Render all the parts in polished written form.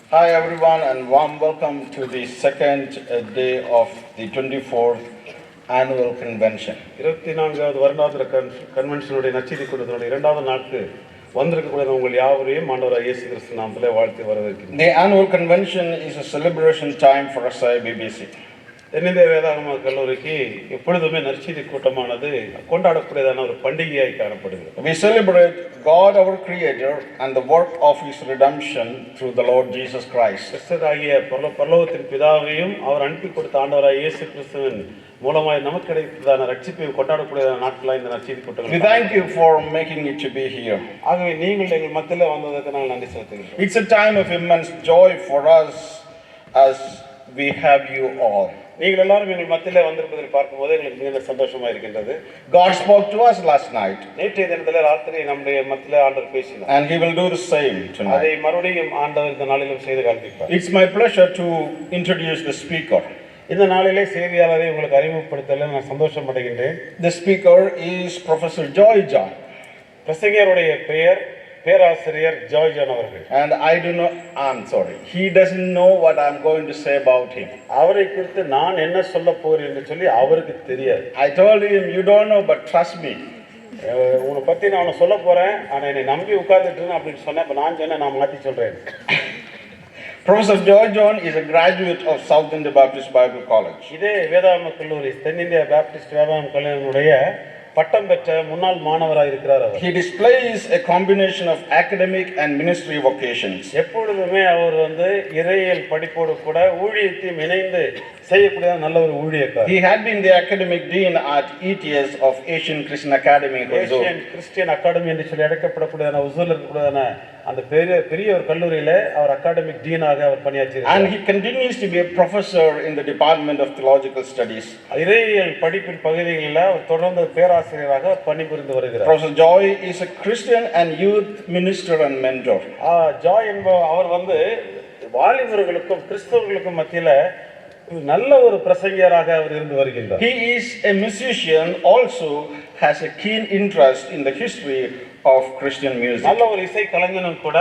Hi everyone and warm welcome to the second day of the 24th annual convention. 24வது வருடாந்திர கன்வென்ஷனுடைய நற்செய்தி கூட்டத்தினுடைய இரண்டாவது நாளுக்கு வந்திருக்கக்கூடிய உங்கள் யாவரையும் ஆண்டவராகிய இயேசு கிறிஸ்து நாமத்திலே வாழ்த்தி வரவேற்கிறேன். The annual convention is a celebration time for SI BBC. தென்னிந்திய வேதாகம கல்லூரிக்கு எப்பொழுதுமே நற்செய்தி கூட்டமானது கொண்டாடக்கூடியதான ஒரு பண்டிகையாய் காணப்படுகிறது. We celebrate God our Creator and the work of His redemption through the Lord Jesus Christ. கிறிஸ்துவாகிய பரலோகத்தின் பிதாவையும் அவர் அனுப்பி கொடுத்த ஆண்டவராகிய இயேசு கிறிஸ்துவின் மூலமாய் நமக்கு கிடைத்ததான ரட்சிப்பையும் கொண்டாடக்கூடியதான நாட்களாக இந்த நற்செய்தி கூட்டம். We thank you for making it to be here. ஆகவே நீங்கள் எங்கள் மத்தியில் வந்ததற்கு நாங்கள் நன்றி செலுத்துகிறோம். It's a time of immense joy for us as we have you all. நீங்கள் எல்லாரும் எங்கள் மத்தியிலே வந்திருப்பதை பார்க்கும்போது எங்களுக்கு மிகுந்த சந்தோஷமா இருக்கின்றது. God spoke to us last night. நேற்றைய தினத்திலே ராத்திரி நம்முடைய மத்தியிலே ஆண்டவர் பேசினார். And He will do the same tonight. அதை மறுபடியும் ஆண்டவர் இந்த நாளிலும் செய்து காண்பிப்பார். It's my pleasure to introduce the speaker. இந்த நாளிலே செய்தியாளரை உங்களுக்கு அறிமுகப்படுத்தல நான் சந்தோஷம் அடைகின்றேன். The speaker is Professor Joy John. பிரசங்கியருடைய பெயர் பேராசிரியர் ஜாய் ஜான் அவர்கள். And he doesn't know what I'm going to say about him. அவரை குறித்து நான் என்ன சொல்ல போகிறேன் என்று சொல்லி அவருக்கு தெரியாது. I told him, you don't know, but trust me. உன்னை பற்றி நான் சொல்ல போகிறேன், ஆனால் என்னை நம்பி உட்கார்ந்துட்டு அப்படின்னு சொன்னேன். இப்போ நான் சொன்னேன், நான் மாற்றி சொல்கிறேன். Professor Joy John is a graduate of South India Baptist Bible College. இதே வேதாகம கல்லூரி தென்னிந்திய பாப்டிஸ்ட் வேதாகம கல்லூரியினுடைய பட்டம் பெற்ற முன்னாள் மாணவராக இருக்கிறார் அவர். He displays a combination of academic and ministry vocations. எப்பொழுதுமே அவர் இறையியல் படிப்போடு கூட ஊழியத்தையும் இணைந்து செய்யக்கூடிய நல்ல ஒரு ஊழியக்காரர். He had been the academic dean at ETS of Asian Christian Academy in Huzur. Asian Christian academy என்று சொல்லி அழைக்கப்படக்கூடியதான ஹுசூர்ல இருக்கக்கூடியதான அந்த பெரிய ஒரு கல்லூரியில அவர் அகாடமிக் டீனாக அவர் பணியாற்றினார். And he continues to be a professor in the Department of Theological Studies. இறையியல் படிப்பின் பகுதிகளில் அவர் தொடர்ந்து பேராசிரியராக பணிபுரிந்து வருகிறார். Professor Joy is a Christian and youth minister and mentor. Joy என்பவர் அவர் வாலிபர்களுக்கும் கிறிஸ்தவர்களுக்கும் மத்தியில நல்ல ஒரு பிரசங்கியராக அவர் இருந்து வருகின்றார். He is a musician, also has a keen interest in the history of Christian music. நல்ல ஒரு இசை கலைஞனும் கூட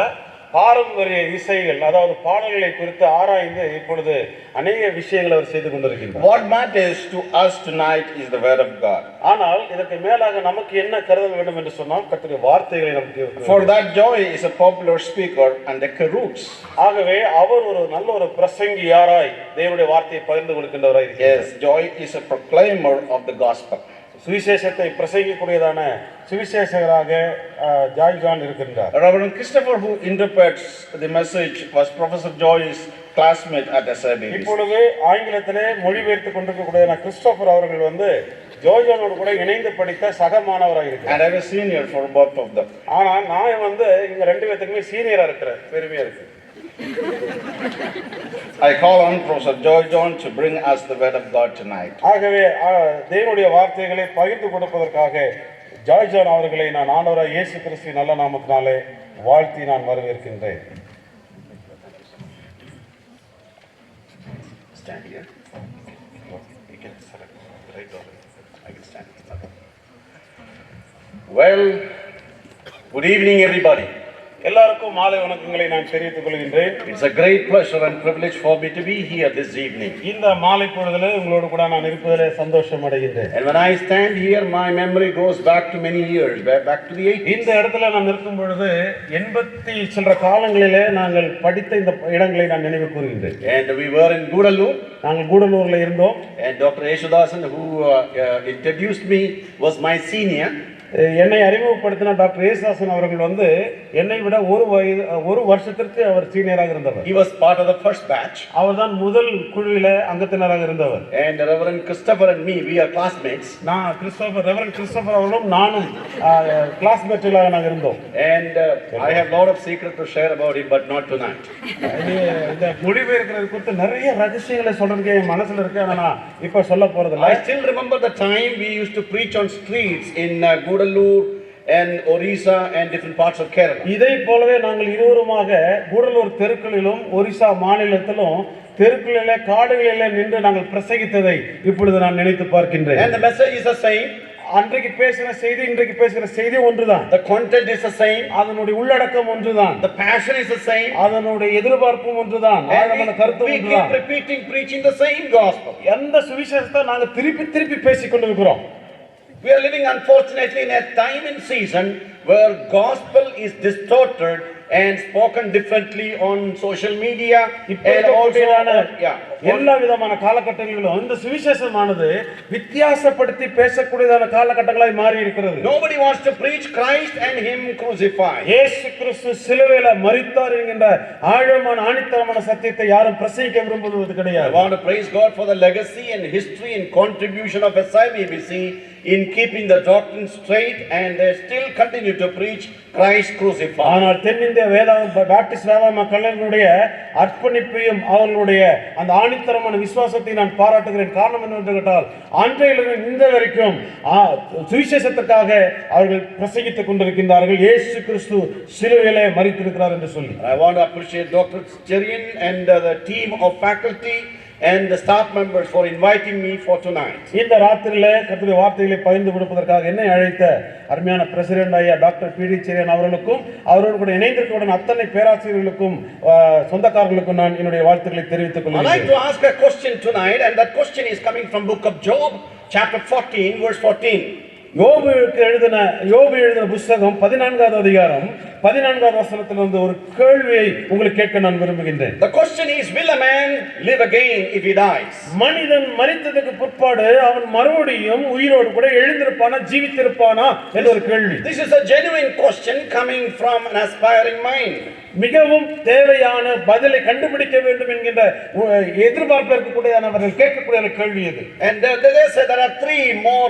பாரம்பரிய இசைகள் அதாவது பாடல்களை குறித்து ஆராய்ந்து இப்பொழுது அநேக விஷயங்களை அவர் செய்து கொண்டிருக்கின்றார். What matters to us tonight is the word of God. ஆனால் இதற்கு மேலாக நமக்கு என்ன கருதல் வேண்டும் என்று சொன்னால் கர்த்தருடைய வார்த்தைகளை நமக்கு. For that Joy is a popular speaker and a keroots. ஆகவே அவர் ஒரு நல்ல ஒரு பிரசங்கியாராய் தேவனுடைய வார்த்தையை பகிர்ந்து கொடுக்கின்றவராய் இருக்கிறார். Yes, Joy is a proclaimer of the gospel. சுவிசேஷத்தை பிரசங்கிக்கக்கூடியதான சுவிசேஷகராக ஜாய் ஜான் இருக்கின்றார். Reverend Christopher, who interprets the message, was Professor Joy's classmate at SIBC. இப்பொழுது ஆங்கிலத்திலே மொழிபெயர்த்து கொண்டிருக்கக்கூடியதான கிறிஸ்டோபர் அவர்கள் ஜாய் ஜானோடு கூட இணைந்து படித்த சக மாணவராக இருக்கிறார். And I was senior for both of them. ஆனால் நான் இங்க ரெண்டு பேத்துக்குமே சீனியரா இருக்கிறேன். பெருமையா இருக்கு. I call on Professor Joy John to bring us the word of God tonight. ஆகவே தேவனுடைய வார்த்தைகளை பகிர்ந்து கொடுப்பதற்காக ஜாய் ஜான் அவர்களை நான் ஆண்டவராகிய இயேசு கிறிஸ்துவின் நல்ல நாமத்தினாலே வாழ்த்தி நான் வரவேற்கின்றேன். Stand here. You can select right over. I can stand here. Well, good evening everybody. எல்லாருக்கும் மாலை வணக்கங்களை நான் தெரிவித்துக் கொள்கின்றேன். It's a great pleasure and privilege for me to be here this evening. இந்த மாலை பொழுதிலே உங்களோடு கூட நான் இருப்பதிலே சந்தோஷம் அடைகின்றேன். And when I stand here, my memory goes back to many years, back to the 80s. இந்த இடத்துல நான் நிற்கும் பொழுது 80 சில காலங்களிலே நாங்கள் படித்த இந்த இடங்களை நான் நினைவு கூறுகின்றேன். And we were in Gudalur. நாங்கள் கூடலூர்ல இருந்தோம். And Dr. Yeshudasan, who introduced me, was my senior. என்னை அறிமுகப்படுத்தின டாக்டர் ஏசாசன் அவர்கள் என்னை விட ஒரு வருஷத்திற்கு அவர் சீனியராக இருந்தவர். He was part of the first batch. அவர் தான் முதல் குழுவில அங்கத்தினராக இருந்தவர். And Reverend Christopher and me, we are classmates. Reverend Christopher அவர்களும் நானும் கிளாஸ்மேட்களாக நாங்கள் இருந்தோம். And I have a lot of secrets to share about him, but not tonight. இந்த மொழிபெயர்க்கிறது குறித்து நிறைய ரகசியங்களை சொல்றதுக்கு என் மனசுல இருக்கு, ஆனா நான் இப்ப சொல்ல போறதில்லை. I still remember the time we used to preach on streets in Gudalur and Orissa and different parts of Kerala. இதை போலவே நாங்கள் இருவருமாக கூடலூர் தெருக்களிலும் ஒரிசா மாநிலத்திலும் தெருக்களிலே காடுகளிலே நின்று நாங்கள் பிரசங்கித்ததை இப்பொழுது நான் நினைத்து பார்க்கின்றேன். And the message is the same. அன்றைக்கு பேசின செய்தி இன்றைக்கு பேசுகிற செய்தி ஒன்றுதான். The content is the same. அதனுடைய உள்ளடக்கம் ஒன்றுதான். The passion is the same. அதனுடைய எதிர்பார்ப்பும் ஒன்றுதான். ஆழமான கருத்து We ஒன்றுதான். keep repeating, preaching the same gospel. எந்த சுவிசேஷத்தை நாங்க திருப்பி திருப்பி பேசிக் கொண்டிருக்கிறோம். We are living unfortunately in a time and season where gospel is distorted and spoken differently on social media and also எல்லா விதமான காலகட்டங்களிலும் இந்த சுவிசேஷமானது வித்தியாசப்படுத்தி பேசக்கூடியதான காலகட்டங்களாய் மாறி இருக்கிறது. Nobody wants to preach Christ and him crucified. இயேசு கிறிஸ்து சிலுவையில மரித்தார் என்கின்ற ஆழமான ஆணித்தரமான சத்தியத்தை யாரும் பிரசங்கிக்க விரும்புவது கிடையாது. I want to praise God for the legacy and history and contribution of SIBBC in keeping the doctrine straight, and they still continue to preach Christ crucified. ஆனால் தென்னிந்திய பாப்டிஸ்ட் வேதாகம கலைஞர்களுடைய அர்ப்பணிப்பையும் அவர்களுடைய அந்த ஆணித்தரமான விசுவாசத்தை நான் பாராட்டுகிறேன். காரணம் என்னவென்று கேட்டால் அன்றையிலிருந்து இந்த வரைக்கும் சுவிசேஷத்திற்காக அவர்கள் பிரசங்கித்துக் கொண்டிருக்கின்றார்கள். இயேசு கிறிஸ்து சிலுவையிலே மரித்திருக்கிறார் என்று சொல்லி. I want to appreciate Dr. Cherian and the team of faculty and the staff members for inviting me for tonight. இந்த ராத்திரியிலே கர்த்தருடைய வார்த்தைகளை பகிர்ந்து கொடுப்பதற்காக என்னை அழைத்த அருமையான பிரசிடென்ட் ஐயா டாக்டர் பி.டி. செரியன் அவர்களுக்கும் அவரோடு கூட இணைந்திருக்கிற அத்தனை பேராசிரியர்களுக்கும் சொந்தக்காரர்களுக்கும் நான் என்னுடைய வாழ்த்துக்களை தெரிவித்துக் கொள்கிறேன். I'd like to ask a question tonight, and that question is coming from book of Job, chapter 14, verse 14. யோபு எழுதின புத்தகம் 14வது அதிகாரம் 14வது வசனத்திலிருந்து ஒரு கேள்வியை உங்களுக்கு கேட்க நான் விரும்புகின்றேன். The question is, will a man live again if he dies? மனிதன் மரித்ததுக்கு பிற்பாடு அவன் மறுபடியும் உயிரோடு கூட எழுந்திருப்பானா ஜீவித்திருப்பானா என்ற ஒரு கேள்வி. This is a genuine question coming from an aspiring mind. மிகவும் தேவையான பதிலை கண்டுபிடிக்க வேண்டும் என்கின்ற எதிர்பார்ப்பு இருக்கக்கூடியவர்கள் கேட்கக்கூடிய கேள்வி இது. And they say there are three more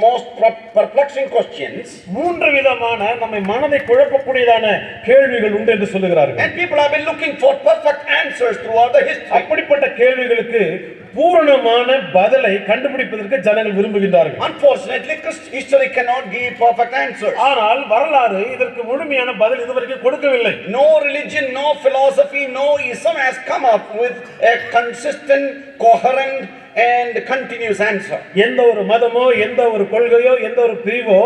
most perplexing questions. மூன்று விதமான நம்மை மனதை குழப்பக்கூடியதான கேள்விகள் உண்டு என்று சொல்லுகிறார்கள். And people have been looking for perfect answers throughout the history. அப்படிப்பட்ட கேள்விகளுக்கு பூரணமான பதிலை கண்டுபிடிப்பதற்கு ஜனங்கள் விரும்புகின்றார்கள். Unfortunately, history cannot give perfect answers. ஆனால் வரலாறு இதற்கு முழுமையான பதில் இதுவரைக்கும் கொடுக்கவில்லை. No religion, no philosophy, no ism has come up with a consistent, coherent and continuous answer. எந்த ஒரு மதமோ எந்த ஒரு கொள்கையோ எந்த ஒரு பிரிவோ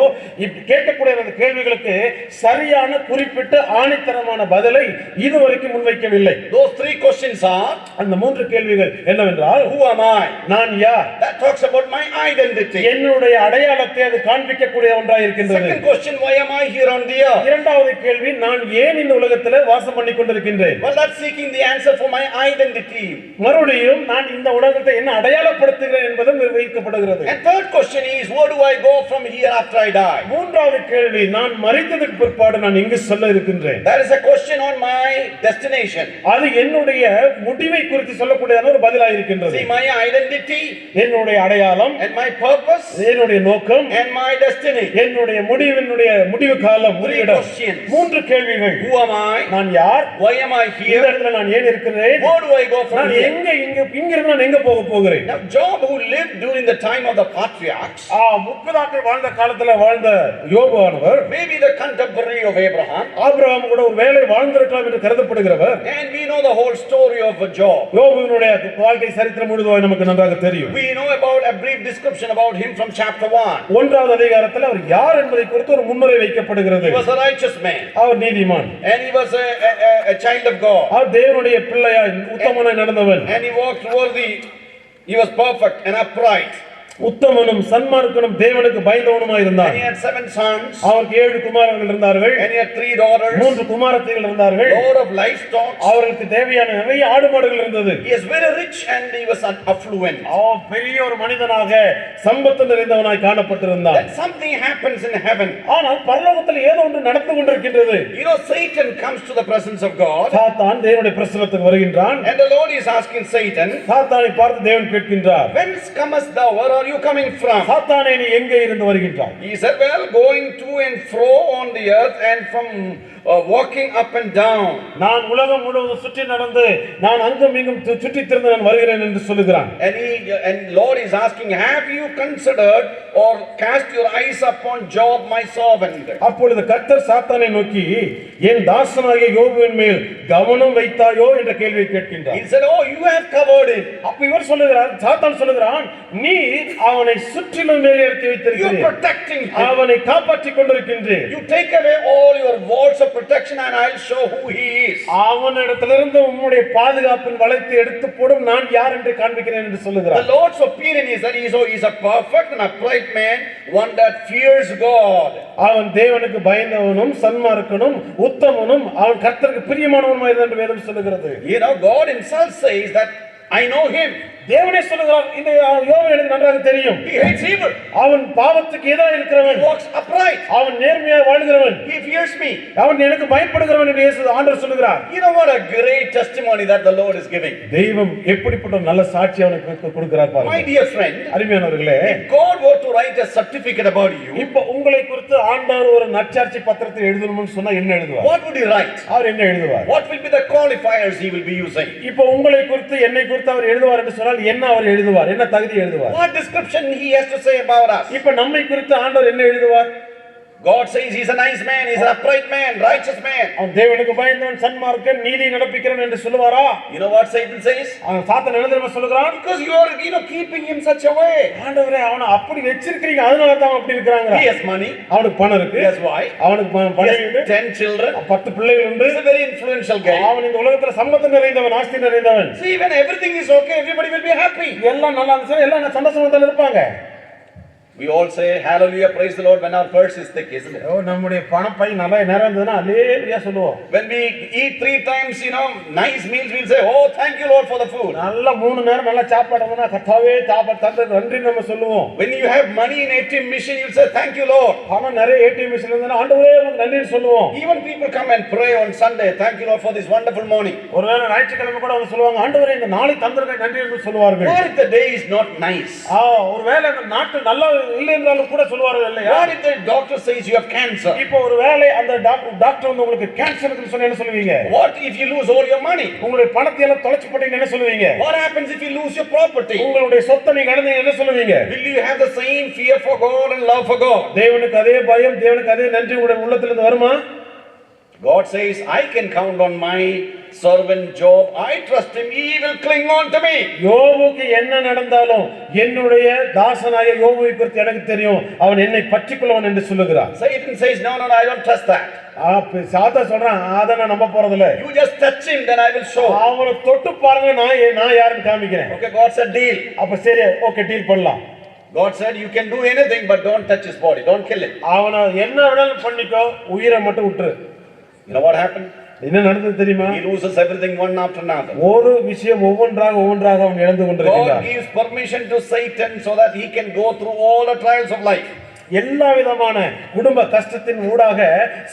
கேட்கக்கூடிய அந்த கேள்விகளுக்கு சரியான குறிப்பிட்ட ஆணித்தரமான பதிலை இதுவரைக்கும் முன்வைக்கவில்லை. Those three questions are, அந்த மூன்று கேள்விகள் என்னவென்றால், who am I? நான் யார்? That talks about my identity. என்னுடைய அடையாளத்தை அது காண்பிக்கக்கூடிய ஒன்றாக இருக்கின்றது. Second question, why am I here on the earth? இரண்டாவது கேள்வி, நான் ஏன் இந்த உலகத்திலே வாசம் பண்ணி கொண்டிருக்கின்றேன்? Well, that's seeking the answer for my identity. மறுபடியும் நான் இந்த உலகத்தை என்ன அடையாளப்படுத்துகிறேன் என்பதும் நிர்வகிக்கப்படுகிறது. And third question is, where do I go from here after I die? மூன்றாவது கேள்வி, நான் மரித்ததற்கு பிற்பாடு நான் எங்கு செல்ல இருக்கின்றேன்? That is a question on my destination. அது என்னுடைய முடிவை குறித்து சொல்லக்கூடியதான ஒரு பதிலாக இருக்கின்றது. See, my identity, என்னுடைய அடையாளம், and my purpose, என்னுடைய நோக்கம், and my destiny. என்னுடைய முடிவு காலம், மூன்று கேள்விகள். Who am I? நான் யார்? Why am I இந்த here? இடத்துல நான் ஏன் இருக்கிறேன்? Where do I go from நான் here? இங்கிருந்து நான் எங்க போகிறேன்? Now, Job, who lived during the time of the patriarchs, முற்பிதாக்கள் வாழ்ந்த காலத்துல வாழ்ந்த யோபு ஆனவர், maybe the contemporary of Abraham, Abraham கூட ஒரு வேளை வாழ்ந்திருக்கலாம் என்று கருதப்படுகிறவர். and we know the whole story of Job. யோபுவினுடைய வாழ்க்கை சரித்திரம் முழுவதும் நமக்கு நன்றாக தெரியும். We know about a brief description about him from chapter 1. 1வது அதிகாரத்தில் அவர் யார் என்பதை குறித்து ஒரு முன்னுரை வைக்கப்படுகிறது. He was a righteous man, அவர் நீதிமான், and he was a child of God, அவர் தேவனுடைய பிள்ளையாய் உத்தமனாய் நடந்தவன், and he walked worthy. He was perfect and upright. உத்தமனும் சன்மார்க்கனும் தேவனுக்கு பயந்தவனுமாய் இருந்தார். And he had 7 sons, அவருக்கு 7 குமாரர்கள் இருந்தார்கள், and he had 3 daughters, 3 குமாரத்திகள் இருந்தார்கள். Lord of livestock. அவர்களுக்கு தேவையான நிறைய ஆடு மாடுகள் இருந்தது. He is very rich and he was affluent. பெரிய ஒரு மனிதனாக சம்பத்து நிறைந்தவனாய் காணப்பட்டிருந்தார். Then something happens in heaven. ஆனால் பரலோகத்தில் ஏதோ ஒன்று நடந்து கொண்டிருக்கின்றது. You know, Satan comes to the presence of God, சாத்தான் தேவனுடைய பிரசன்னத்துக்கு வருகின்றான். and the Lord is asking Satan, சாத்தானை பார்த்து தேவன் கேட்கின்றார், whence comest thou? Where are you coming from? சாத்தானே நீ எங்கே இருந்து வருகின்றாய்? He said, well, going to and fro on the earth and from walking up and down. நான் உலகம் முழுவதும் சுற்றி நடந்து நான் அங்கும் இங்கும் சுற்றி திரிந்து நான் வருகிறேன் என்று சொல்லுகிறான். And Lord is asking, have you considered or cast your eyes upon Job my servant? அப்பொழுது கர்த்தர் சாத்தானை நோக்கி, என் தாசனாகிய யோபுவின் மேல் கவனம் வைத்தாயோ என்ற கேள்வியை கேட்கின்றார். He said, oh, you have covered him. அப்ப இவர் சொல்லுகிறார், சாத்தான் சொல்லுகிறான், நீ அவனை சுற்றிலும் வேலையெடுத்து You are வைத்திருக்கிறீர், protecting him. அவனை காப்பாற்றிக் கொண்டிருக்கின்றீர். You take away all your walls of protection and I'll show who he is. அவனிடத்திலிருந்து உம்முடைய பாதுகாப்பின் வளையத்தை எடுத்து போடும், நான் யார் என்று காண்பிக்கிறேன் என்று The சொல்லுகிறார். Lord's opinion is that he is a perfect and upright man, one that fears God. அவன் தேவனுக்கு பயந்தவனும் சன்மார்க்கனும் உத்தமனும் அவன் கர்த்தருக்கு பிரியமானவனுமாய் இருந்தான் என்று வேதம் சொல்லுகிறது. You know, God himself says that I know him. தேவனே சொல்லுகிறார், இந்த யோபு எனக்கு நன்றாக தெரியும். He hates evil. அவன் பாவத்துக்கு எதிராக He இருக்கிறவன், walks upright. அவன் நேர்மையாக வாழ்கிறவன், He fears me. அவன் எனக்கு பயப்படுகிறவன் என்று இயேசு ஆண்டவர் சொல்லுகிறார். You know what a great testimony that the Lord is giving. தெய்வம் எப்படிப்பட்ட ஒரு நல்ல சாட்சி அவனுக்கு கொடுக்கிறார் My பாருங்க. dear friend, அருமையானவர்களே, if God were to write a certificate about you, இப்போ உங்களை குறித்து ஆண்டவர் ஒரு நற்சாட்சி பத்திரத்தை எழுதணும்னு சொன்னா என்ன எழுதுவார்? what would he write? அவர் என்ன எழுதுவார்? What will be the qualifiers he will be using? இப்போ உங்களை குறித்து என்னை குறித்து அவர் எழுதுவார் என்று சொன்னால் என்ன அவர் எழுதுவார்? என்ன தகுதி எழுதுவார்? What description he has to say about us? இப்போ நம்மை குறித்து ஆண்டவர் என்ன எழுதுவார்? God says he's a nice man, he's an upright man, righteous man. அவன் தேவனுக்கு பயந்தவன், சன்மார்க்கன், நீதி நடப்பிக்கிறவன் என்று சொல்லுவாரா? You know what Satan says? அவன் சாத்தான் என்ன தெரியுமா சொல்லுகிறான்? Because you are, keeping him such a way. ஆண்டவரே, அவனை அப்படி வெச்சிருக்கீங்க, அதனால தான் அவன் அப்படி இருக்கிறாங்க. He has money, அவனுக்கு பணம் இருக்கு, he has wife, அவனுக்கு he பணம் has உண்டு, 10 children. 10 பிள்ளைகள் உண்டு. He's a very influential guy. அவன் இந்த உலகத்துல சம்பத்து நிறைந்தவன், ஆஸ்தி நிறைந்தவன். See, when everything is okay, everybody will be happy. எல்லாம் நல்லா இருந்துச்சு, எல்லாம் சந்தோஷமா இருப்பாங்க. We all say hallelujah, praise the Lord when our purse is thick, isn't it? ஓ, நம்முடைய பணப்பை நல்லா நிறைந்ததுன்னா அல்லேலூயா சொல்லுவோம். When we eat 3 times, nice meals, we'll say, oh, thank you Lord for the food. நல்ல 3 நேரம் நல்லா சாப்பாடு இருந்ததுன்னா கர்த்தாவே சாப்பாடு தந்தது நன்றி நம்ம சொல்லுவோம். When you have money in ATM machine, you'll say, thank you Lord. பணம் நிறைய ஏடிஎம் மிஷின்ல இருந்ததுன்னா ஆண்டவரே உமக்கு நன்றி சொல்லுவோம். Even people come and pray on Sunday, thank you Lord for this wonderful morning. ஒருவேளை ஞாயிற்றுக்கிழமை கூட அவங்க சொல்லுவாங்க, ஆண்டவரே இந்த நாளை தந்ததுக்கு நன்றி என்று சொல்லுவார்கள். What if the day is not nice? ஒருவேளை அந்த நாட்டு நல்லா இல்லை என்றாலும் கூட சொல்லுவார்கள் இல்லையா? What if the doctor says you have cancer? இப்போ ஒருவேளை அந்த டாக்டர் வந்து உங்களுக்கு கேன்சர் இருக்குன்னு சொன்னா என்ன சொல்லுவீங்க? What if you lose all your money? உங்களுடைய பணத்தை எல்லாம் தொலைச்சு போட்டீங்க என்ன சொல்லுவீங்க? What happens if you lose your property? உங்களுடைய சொத்தை நீங்க இழந்தீங்க என்ன சொல்லுவீங்க? Will you have the same fear for God and love for God? தேவனுக்கு அதே பயம், தேவனுக்கு அதே நன்றி உங்களுடைய உள்ளத்திலிருந்து வருமா? God says, I can count on my servant Job. I trust him. He will cling on to me. யோபுக்கு என்ன நடந்தாலும் என்னுடைய தாசனாய யோபுவை குறித்து எனக்கு தெரியும், அவன் என்னை பற்றிக்கொள்வான் என்று சொல்லுகிறார். Satan says, no, I don't trust that. சாத்தா சொல்றான், அதை நான் நம்ப போறதில்லை. You just touch him, then I will show. அவனை தொட்டு பாருங்க, நான் யாருன்னு காமிக்கிறேன். Okay, God said deal. அப்ப சரி, ஓகே, டீல் பண்ணலாம். God said you can do anything but don't touch his body. Don't kill him. அவனை என்ன வேணாலும் பண்ணிக்கோ, உயிரை மட்டும் விட்டுரு. You know what happened? என்ன நடந்தது தெரியுமா? He loses everything one after another. ஒரு விஷயம் ஒவ்வொன்றாக அவன் இழந்து God கொண்டிருக்கிறார். gives permission to Satan so that he can go through all the trials of life. எல்லா விதமான குடும்ப கஷ்டத்தின் ஊடாக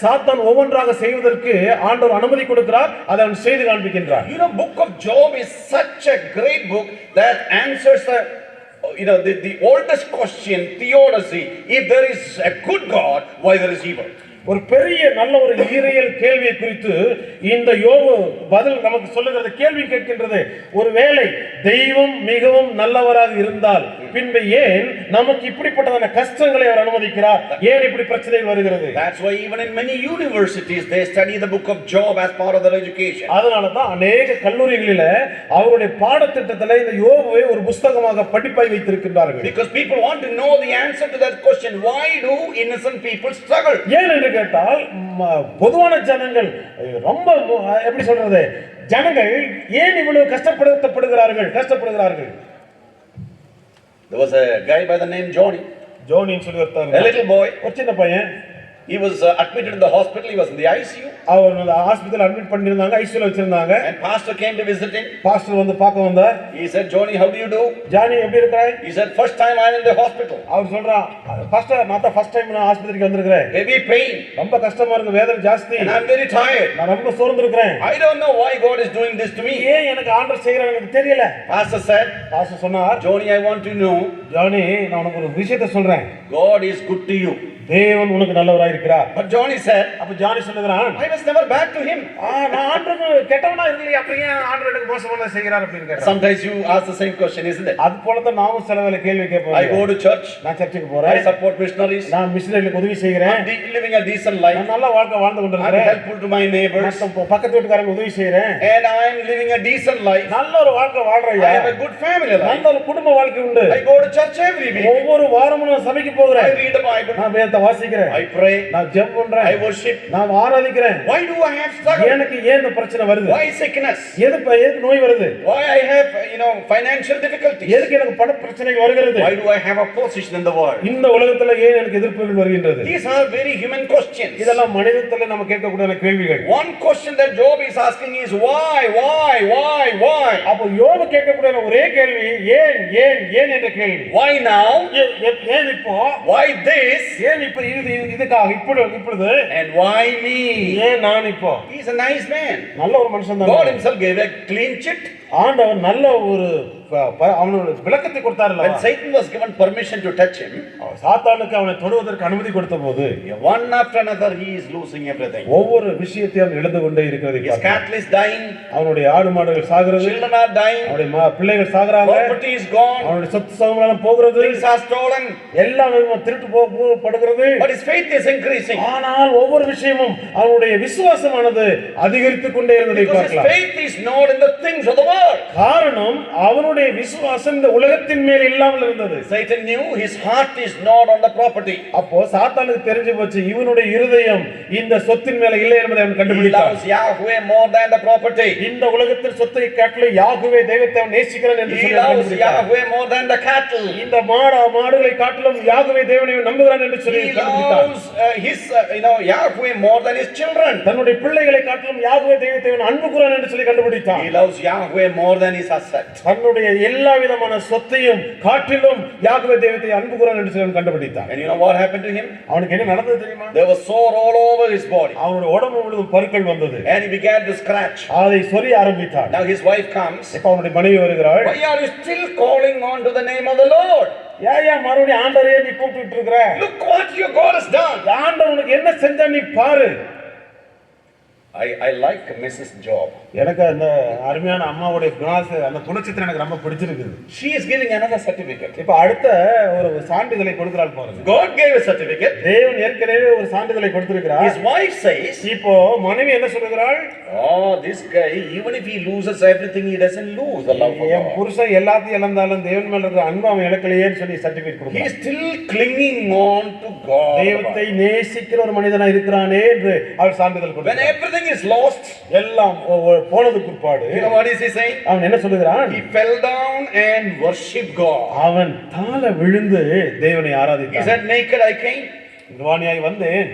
சாத்தான் ஒவ்வொன்றாக செய்வதற்கு ஆண்டவர் அனுமதி கொடுக்கிறார், அதை அவன் செய்து காண்பிக்கின்றார். You know, book of Job is such a great book that answers the oldest question, theodicy. If there is a good God, why there is evil? ஒரு பெரிய நல்ல ஒரு ஈரியல் கேள்வியை குறித்து இந்த யோபு பதில் நமக்கு சொல்லுகிறது. கேள்வி கேட்கின்றது, ஒருவேளை தெய்வம் மிகவும் நல்லவராக இருந்தால் பின்பு ஏன் நமக்கு இப்படிப்பட்டதான கஷ்டங்களை அவர் அனுமதிக்கிறார்? ஏன் இப்படி பிரச்சனைகள் வருகிறது? That's why even in many universities they study the book of Job as part of their education. அதனால தான் அநேக கல்லூரிகளில அவருடைய பாடத்திட்டத்தில் இந்த யோபுவை ஒரு புத்தகமாக படிப்பாய் வைத்திருக்கின்றார்கள். Because people want to know the answer to that question, why do innocent people struggle? ஏன் என்று கேட்டால் பொதுவான ஜனங்கள் ரொம்ப எப்படி சொல்றது, ஜனங்கள் ஏன் இவ்வளவு கஷ்டப்படுகிறார்கள்? There was a guy by the name Johnny, ஜோனின்னு சொல்லி ஒருத்தர், a little boy. ஒரு சின்ன பையன். He was admitted in the hospital. He was in the ICU. அவர் ஹாஸ்பிடல்ல அட்மிட் பண்ணிருந்தாங்க, ஐசியூல வச்சிருந்தாங்க. And pastor came to visit him. Pastor வந்து பார்க்க வந்தார். He said, Johnny, how do you do? Johnny எப்படி இருக்கறாய்? He said, first time I'm in the hospital. அவர் சொல்றான், pastor நான் தான் ஃபர்ஸ்ட் டைம் நான் ஆஸ்பத்திரிக்கு வந்திருக்கேன். Heavy pain. ரொம்ப கஷ்டமா இருக்கு, வேதனை ஜாஸ்தி. And I'm very tired. நான் ரொம்ப சோர்ந்து இருக்கேன். I don't know why God is doing this to me. ஏன் எனக்கு ஆண்டவர் செய்யறாரு எனக்கு தெரியல. Pastor said, பாஸ்டர் சொன்னார், Johnny, I want to know. Johnny, நான் உனக்கு ஒரு விஷயத்தை சொல்றேன். God is good to you. தேவன் உனக்கு நல்லவராய் இருக்கிறார். But Johnny said, அப்ப ஜானி சொல்லுகிறான், I was never bad to him. நான் ஆண்டவருக்கு கெட்டவனா இல்லையே, அப்படியே ஆண்டவர் எனக்கு மோசமான செய்கிறார் அப்படின்னு கேட்டான். Sometimes you ask the same question, isn't it? அது போல தான் நாமும் சில வேளை கேள்வி கேட்போம். I go to church, நான் சர்ச்சுக்கு I போறேன், support missionaries, நான் மிஷனரிகளுக்கு உதவி செய்கிறேன், I'm living a decent life, நான் நல்ல வாழ்க்கை வாழ்ந்து I'm கொண்டிருக்கிறேன், helpful to my neighbors, பக்கத்து வீட்டுக்காரங்க உதவி செய்கிறேன், and I'm living a decent life. நல்ல ஒரு வாழ்க்கை I வாழ்றையா, have a good family life. நல்ல ஒரு குடும்ப வாழ்க்கை உண்டு. I go to church every week. ஒவ்வொரு வாரமும் நான் சபைக்கு I போகிறேன், read the Bible. நான் வேதத்தை வாசிக்கிறேன், I pray. நான் ஜெபம் பண்றேன், I worship. நான் ஆராதிக்கிறேன். Why do I have struggle? எனக்கு ஏன் இந்த பிரச்சனை வருது? Why sickness? எதுக்கு நோய் வருது? Why I have, financial difficulties? எதுக்கு எனக்கு பண பிரச்சனைகள் வருகிறது? Why do I have opposition in the world? இந்த உலகத்துல ஏன் எனக்கு எதிர்ப்புகள் வருகின்றது? These are very human questions. இதெல்லாம் மனிதத்துல நம்ம கேட்கக்கூடிய கேள்விகள். One question that Job is asking is why? அப்போ யோபு கேட்கக்கூடிய ஒரே கேள்வி ஏன் ஏன் ஏன் என்ற கேள்வி. Why now? ஏன் இப்போ? Why this? ஏன் இப்போ இதுக்காக இப்பொழுது? And why me? ஏன் நான் இப்போ? He's a nice man. நல்ல ஒரு மனுஷன் தான். God himself gave a clean chit. ஆண்டவர் நல்ல ஒரு அவனோட விளக்கத்தை கொடுத்தாருல. When Satan was given permission to touch him, சாத்தானுக்கு அவனை தொடுவதற்கு அனுமதி கொடுத்தபோது one after another he is losing everything. ஒவ்வொரு விஷயத்தையும் அவன் இழந்து கொண்டே இருக்கிறதை His cattle is dying, அவனுடைய ஆடு மாடுகள் சாகிறது, children are dying, அவனுடைய பிள்ளைகள் சாகுறாங்க, property is gone, அவனுடைய சொத்து சுகமெல்லாம் போகிறது, things are stolen, எல்லாம் திருட்டு போகப்படுகிறது. but his faith is increasing. ஆனால் ஒவ்வொரு விஷயமும் அவனுடைய விசுவாசமானது அதிகரித்துக் கொண்டே இருந்ததை Because his பார்க்கலாம். faith is not in the things of the world. காரணம் அவனுடைய விசுவாசம் இந்த உலகத்தின் மேல் இல்லாமல் இருந்தது. Satan knew his heart is not on the property. அப்போ சாத்தானுக்கு தெரிஞ்சு போச்சு இவனுடைய இருதயம் இந்த சொத்தின் மேல இல்லை என்பதை அவன் He கண்டுபிடித்தான். loves Yahweh more than the property. இந்த உலகத்தில் சொத்தை காட்டிலும் யாகுவே தெய்வத்தை அவன் நேசிக்கிறான் என்று He சொல்லி loves கண்டுபிடித்தான். Yahweh more than the cattle. இந்த மாடுகளை காட்டிலும் யாகுவே தேவனை நம்புகிறான் என்று சொல்லி He கண்டுபிடித்தான். loves Yahweh more than his children. தன்னுடைய பிள்ளைகளை காட்டிலும் யாகுவே தெய்வத்தை அவன் அன்புகிறான் என்று சொல்லி கண்டுபிடித்தான். He loves Yahweh more than his asset. தன்னுடைய எல்லா விதமான சொத்தையும் காட்டிலும் யாகுவே தெய்வத்தை அன்புகிறான் என்று சொல்லி கண்டுபிடித்தான். And you know what happened to him? அவனுக்கு என்ன நடந்தது தெரியுமா? There was sore all over his body. அவனுடைய உடம்பு முழுவதும் பருக்கள் வந்தது. And he began to scratch. அதை சொரிய ஆரம்பித்தான். Now his wife comes. இப்ப அவனுடைய மனைவி வருகிறாள். Why are you still calling on to the name of the Lord? ஏன் மறுபடியும் ஆண்டவரே நீ கூப்பிட்டு இருக்கிற? Look what your God has done. ஆண்டவர் உனக்கு என்ன செஞ்சா நீ பாரு. I like Mrs. Job. எனக்கு அந்த அருமையான அம்மாவுடைய அந்த குணச்சித்திரம் எனக்கு ரொம்ப பிடிச்சிருக்குது. She is giving another certificate. இப்ப அடுத்த ஒரு சான்றிதழை கொடுக்கிறாள் பாருங்க. God gave a certificate. தேவன் ஏற்கனவே ஒரு சான்றிதழை கொடுத்திருக்கிறார். His wife says, இப்போ மனைவி என்ன சொல்றாள்? oh, this guy, even if he loses everything, he doesn't lose the love of N God. புருஷன் எல்லாத்தையும் இழந்தாலும் தேவன் மேல இருக்கிற அன்பு அவன் இழக்கலையேன்னு சொல்லி சர்டிபிகேட் He கொடுக்கிறார். is still clinging on to God. தெய்வத்தை நேசிக்கிற ஒரு மனிதனா இருக்கிறானே என்று அவள் சான்றிதழ் When கொடுக்கிறார். everything is lost, எல்லாம் போனதுக்கு பிற்பாடு you know what is he saying? அவன் என்ன சொல்லுகிறான்? He fell down and worshipped God. அவன் தாழ விழுந்து தேவனை He ஆராதித்தான். said, naked I came, நிர்வாணியாய் வந்தேன்,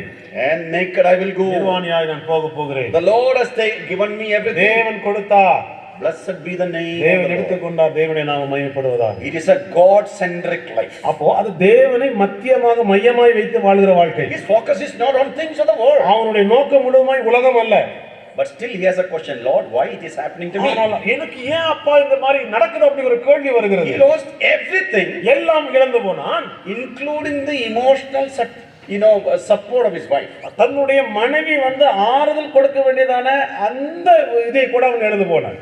and naked I will go. நிர்வாணியாய் நான் போகிறேன். The Lord has given me everything. தேவன் கொடுத்தார், Blessed be the name of தேவன் the Lord. எடுத்துக்கொண்டார், தேவனை நாம மகிமைப்படுவதாக. It is a God-centric life. அப்போ அது தேவனை மத்தியமாக மையமாய் வைத்து வாழ்கிற வாழ்க்கை. His focus is not on things of the world. அவனுடைய நோக்கம் முழுமையாய் உலகம் அல்ல. But still he has a question, Lord, why it is happening to me? ஆனால் எனக்கு ஏன் அப்பா இந்த மாதிரி நடக்குது அப்படிங்கிற கேள்வி வருகிறது. He lost everything, எல்லாம் இழந்து போனான், including the emotional support of his wife. தன்னுடைய மனைவி ஆறுதல் கொடுக்க வேண்டியதான அந்த இதை கூட அவன் இழந்து போனான்.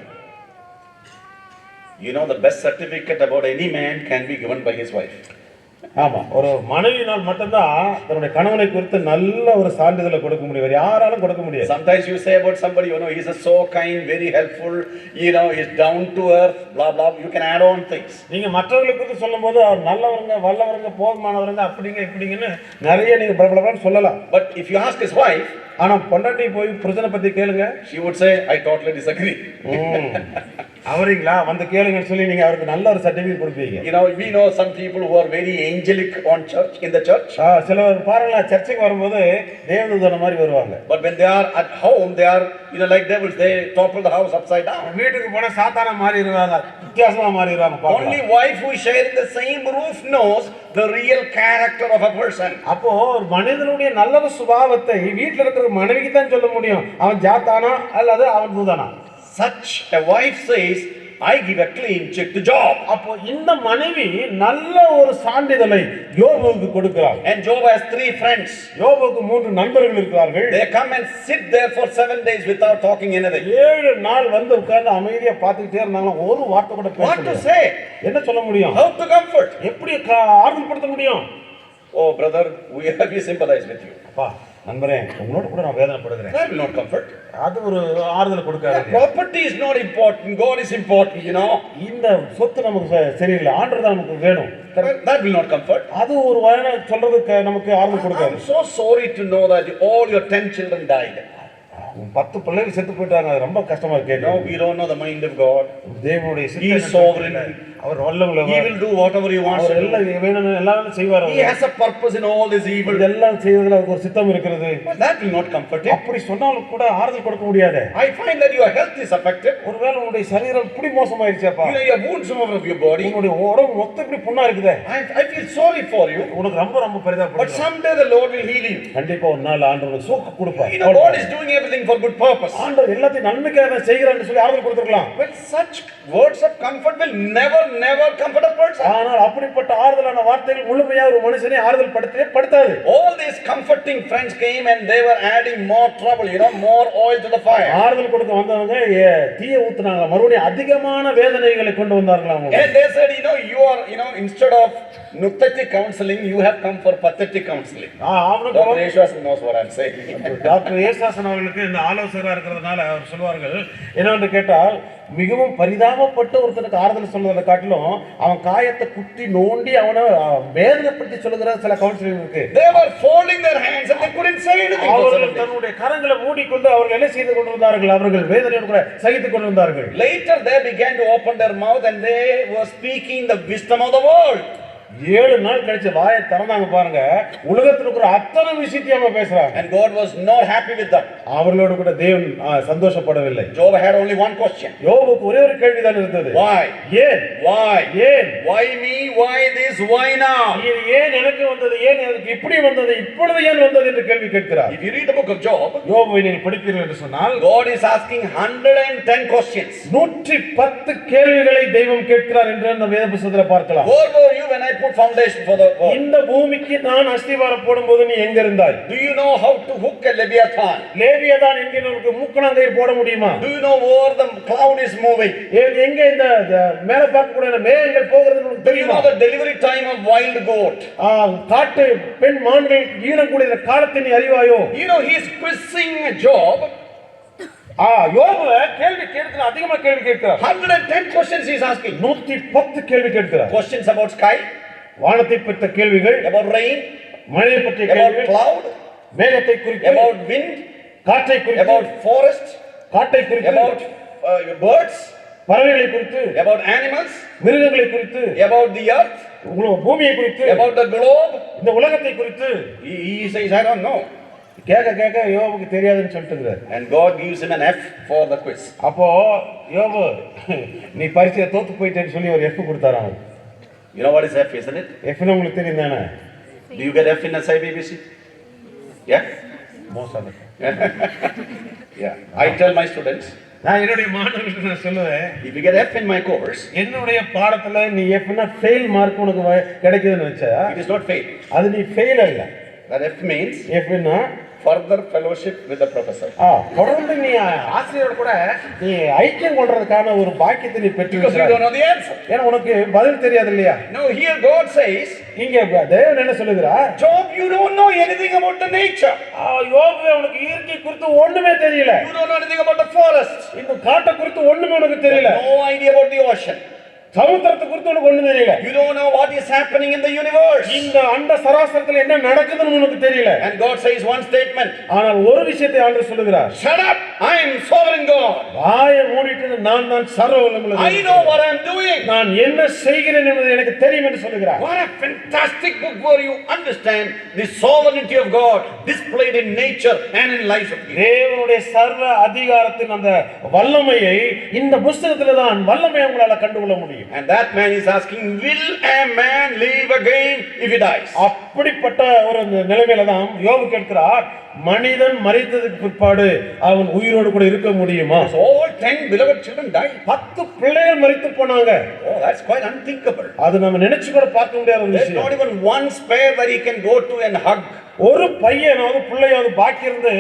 You know, the best certificate about any man can be given by his wife. ஆமா, ஒரு மனைவியினால் மட்டும்தான் தன்னுடைய கணவனை குறித்து நல்ல ஒரு சான்றிதழை கொடுக்க முடியும், வேற யாராலும் கொடுக்க முடியாது. Sometimes you say about somebody, he's so kind, very helpful, he's down to earth, blah blah. You can add on things. நீங்க மற்றவர்களை குறித்து சொல்லும்போது அவர் நல்லவங்க, வல்லவங்க, போதுமானவங்க அப்படிங்க இப்படிங்கன்னு நிறைய நீங்க பலபலன்னு சொல்லலாம். But if you ask his wife, ஆனா பொண்டாட்டி போய் புருஷனை பத்தி கேளுங்க, she would say, I totally disagree. அவரீங்களா கேளுங்கன்னு சொல்லி நீங்க அவருக்கு நல்ல ஒரு சர்டிபிகேட் கொடுப்பீங்க. We know some people who are very angelic in the church. சிலர் பாருங்க சர்ச்சுக்கு வரும்போது தேவதூதன மாதிரி வருவாங்க. But when they are at home, they are like devils. They topple the house upside down. வீட்டுக்கு போனா சாத்தானா மாறிடுவாங்க, வித்தியாசமா மாறிடுவாங்க. Only wife who is sharing the same roof knows the real character of a person. அப்போ ஒரு மனிதனுடைய நல்ல சுபாவத்தை வீட்ல இருக்கிற மனைவிக்கு தான் சொல்ல முடியும், அவன் ஜாத்தானா அல்லது அவன் தூதானா. Such a wife says, I give a clean check to Job. அப்போ இந்த மனைவி நல்ல ஒரு சான்றிதழை யோபுவுக்கு கொடுக்கிறார். And Job has 3 friends. யோபுவுக்கு 3 நண்பர்கள் இருக்கிறார்கள். They come and sit there for 7 days without talking anything. 7 நாள் வந்து உட்கார்ந்து அமைதியா பார்த்துக்கிட்டே இருந்தாங்க. ஒரு வார்த்தை கூட What to பேசல. say? என்ன சொல்ல முடியும்? How to comfort? எப்படி ஆறுதல் படுத்த முடியும்? Oh brother, we sympathize with you. அப்பா நண்பரே உங்களோட கூட நான் வேதனைப்படுகிறேன். That will not comfort. அது ஒரு ஆறுதல் கொடுக்காது. Property is not important. God is important, you know. இந்த சொத்து நமக்கு சரியில்லை. ஆண்டவர் தான் நமக்கு வேணும். That will not comfort. அது ஒரு வயன சொல்றதுக்கு நமக்கு ஆறுதல் கொடுக்காது. I'm so sorry to know that all your 10 children died. 10 பிள்ளைகள் செத்து போயிட்டாங்க. அது ரொம்ப கஷ்டமா இருக்கு. No, we don't know the mind of God. தேவனுடைய He is sovereign. அவர் வல்லவர். He will do whatever he wants. அவர் எல்லாம் வேணும் எல்லாம் செய்வார். He has a purpose in all this evil. இதெல்லாம் செய்வதில் அவருக்கு ஒரு சித்தம் இருக்கிறது. But that will not comfort him. அப்படி சொன்னாலும் கூட ஆறுதல் கொடுக்க முடியாது. I find that your health is affected. ஒருவேளை உங்களுடைய சரீரம் இப்படி மோசமாயிருச்சேப்பா. You know, your wounds all over your body. உங்களுடைய உடம்பு மொத்தம் இப்படி புண்ணா இருக்குதே. I feel sorry for you. உனக்கு ரொம்ப But பரிதாபப்படுறேன். someday the Lord will heal you. கண்டிப்பா ஒரு நாள் ஆண்டவர் சூக்கு கொடுப்பார். You know, God is doing everything for good purpose. ஆண்டவர் எல்லாத்தையும் நன்மைக்காக தான் செய்கிறார்னு சொல்லி ஆறுதல் கொடுத்திருக்கலாம். But such words of comfort will never comfort a person. ஆனால் அப்படிப்பட்ட ஆறுதலான வார்த்தைகள் முழுமையா ஒரு மனுஷனை ஆறுதல் படுத்தாது. All these comforting friends came and they were adding more trouble, you know, more oil to the fire. ஆறுதல் கொடுக்க வந்தவங்க தீயை ஊத்துனாங்க. மறுபடியும் அதிகமான வேதனைகளை கொண்டு வந்தார்களாம். And they said, you know, instead of nuthetic counseling, you have come for pathetic counseling. Dr. Yeshua knows what I'm saying. Doctor ஏசாசன் அவர்களுக்கு இந்த ஆலோசகராக இருக்கிறதுனால அவர் சொல்வார்கள் என்னவென்று கேட்டால் மிகவும் பரிதாபப்பட்ட ஒருத்தனுக்கு ஆறுதல் சொல்வதை காட்டிலும் அவன் காயத்தை குத்தி நோண்டி அவனை வேதனைப்படுத்தி சொல்லுகிற சில கவுன்சிலிங் இருக்கு. They were folding their hands and they couldn't say anything. அவர்கள் தன்னுடைய கரங்களை மூடிக்கொண்டு அவர்கள் என்ன செய்து கொண்டிருந்தார்கள்? அவர்கள் வேதனையோடு கூட சகித்துக் கொண்டிருந்தார்கள். Later they began to open their mouth and they were speaking the wisdom of the world. 7 நாள் கழிச்சு வாயை திறந்தாங்க பாருங்க. உலகத்துல இருக்கிற அத்தனை விஷயத்தையும் அவங்க பேசுறாங்க. And God was not happy with them. அவர்களோடு கூட தேவன் சந்தோஷப்படவில்லை. Job had only one question. யோபுக்கு ஒரே ஒரு கேள்விதான் இருந்தது. Why? ஏன்? Why? ஏன்? Why me? Why this? Why now? இது ஏன் எனக்கு வந்தது? ஏன் எனக்கு இப்படி வந்தது? இப்பொழுது ஏன் வந்தது என்று கேள்வி கேட்கிறார். If you read the book of Job, யோபுவை நீங்கள் படிப்பீர்கள் என்று சொன்னால் God is asking 110 questions. 110 கேள்விகளை தெய்வம் கேட்கிறார் என்று அந்த வேத புத்தகத்தில் பார்க்கலாம். Where were you when I put foundation for the world? இந்த பூமிக்கு நான் அஸ்திவாரம் போடும்போது நீ எங்க இருந்தாய்? Do you know how to hook a Leviathan? லேவியதான் என்கிறவருக்கு மூக்கணாங்கயிறு போட முடியுமா? Do you know where the cloud is moving? எங்க இந்த மேல பார்க்கக்கூடிய மேகங்கள் போகிறது உங்களுக்கு Do you தெரியுமா? know the delivery time of wild goat? காட்டு பெண் மான்கள் ஈனக்கூடிய காலத்தை நீ அறிவாயோ? You know, he is quizzing Job. யோபு கேள்வி கேட்கிறார். அதிகமா கேள்வி கேட்கிறார். 110 questions he is asking. 110 கேள்வி கேட்கிறார். Questions about sky, வானத்தை பற்றிய கேள்விகள், about rain, மழையை பற்றிய about கேள்விகள், cloud, மேகத்தை குறித்து, about wind, காற்றை குறித்து, about forest, காட்டை குறித்து, about birds, பறவைகளை குறித்து, about animals, மிருகங்களை குறித்து, about the earth, பூமியை குறித்து, about the globe. இந்த உலகத்தை குறித்து He says, I don't know. கேட்க யோபுக்கு தெரியாதுன்னு சொல்லிட்டுங்கிறார். And God gives him an F for the quiz. அப்போ யோபு நீ பரீட்சையை தோத்து போயிட்டேன்னு சொல்லி ஒரு F கொடுத்தாரு அவன். You know what is F, isn't it? Fன்னு உங்களுக்கு தெரியும் தானே? Do you get F in SIBBC? Yeah? மோசம். Yeah. I tell my students, நான் என்னுடைய மாணவர்களுக்கு நான் சொல்லுவேன், if you get F in my course, என்னுடைய பாடத்துல நீ Fன்னா ஃபெயில் மார்க் உனக்கு கிடைக்குதுன்னு வச்சா it is not fail. அது நீ ஃபெயில் அல்ல. That F means Fன்னா further fellowship with the professor. தொடர்ந்து நீ ஆசிரியரோட கூட நீ ஐக்கியம் கொள்றதுக்கான ஒரு பாக்கியத்தை நீ பெற்று Because you don't know the answer. ஏன்னா உனக்கு பதில் தெரியாது இல்லையா? No, here God says, இங்க தேவன் என்ன சொல்லுகிறார்? Job, you don't know anything about the nature. யோபு உனக்கு இயற்கை குறித்து ஒண்ணுமே தெரியல. You don't know anything about the forest. இந்த காட்டை குறித்து ஒண்ணுமே உனக்கு தெரியல. No idea about the ocean. சமுத்திரத்தை குறித்து உனக்கு ஒண்ணும் தெரியல. You don't know what is happening in the universe. இந்த அண்ட சராசரத்துல என்ன நடக்குதுன்னு உனக்கு தெரியல. And God says one statement. ஆனால் ஒரு விஷயத்தை ஆண்டவர் சொல்லுகிறார். Shut up, I am sovereign God. வாயை மூடிட்டு நான் தான் சர்வ வல்லமையுள்ள I know what I am doing. நான் என்ன செய்கிறேன் என்பது எனக்கு தெரியும் என்று சொல்லுகிறார். What a fantastic book where you understand the sovereignty of God displayed in nature and in life of people. தேவனுடைய சர்வ அதிகாரத்தின் அந்த வல்லமையை இந்த புத்தகத்துல தான் வல்லமையை உங்களால கண்டுகொள்ள முடியும். And that man is asking, will a man live again if he dies? அப்படிப்பட்ட ஒரு நிலைமையில தான் யோபு கேட்கிறார், மனிதன் மரித்ததுக்கு பிற்பாடு அவன் உயிரோடு கூட இருக்க முடியுமா? So all 10 beloved children died. 10 பிள்ளைகள் மரித்து போனாங்க. Oh, that's quite unthinkable. அது நம்ம நினைச்சு கூட பார்க்க முடியாத ஒரு There's விஷயம். not even one spare that he can go to and hug. ஒரு பையனாவது பிள்ளையாவது பாக்கி இருந்து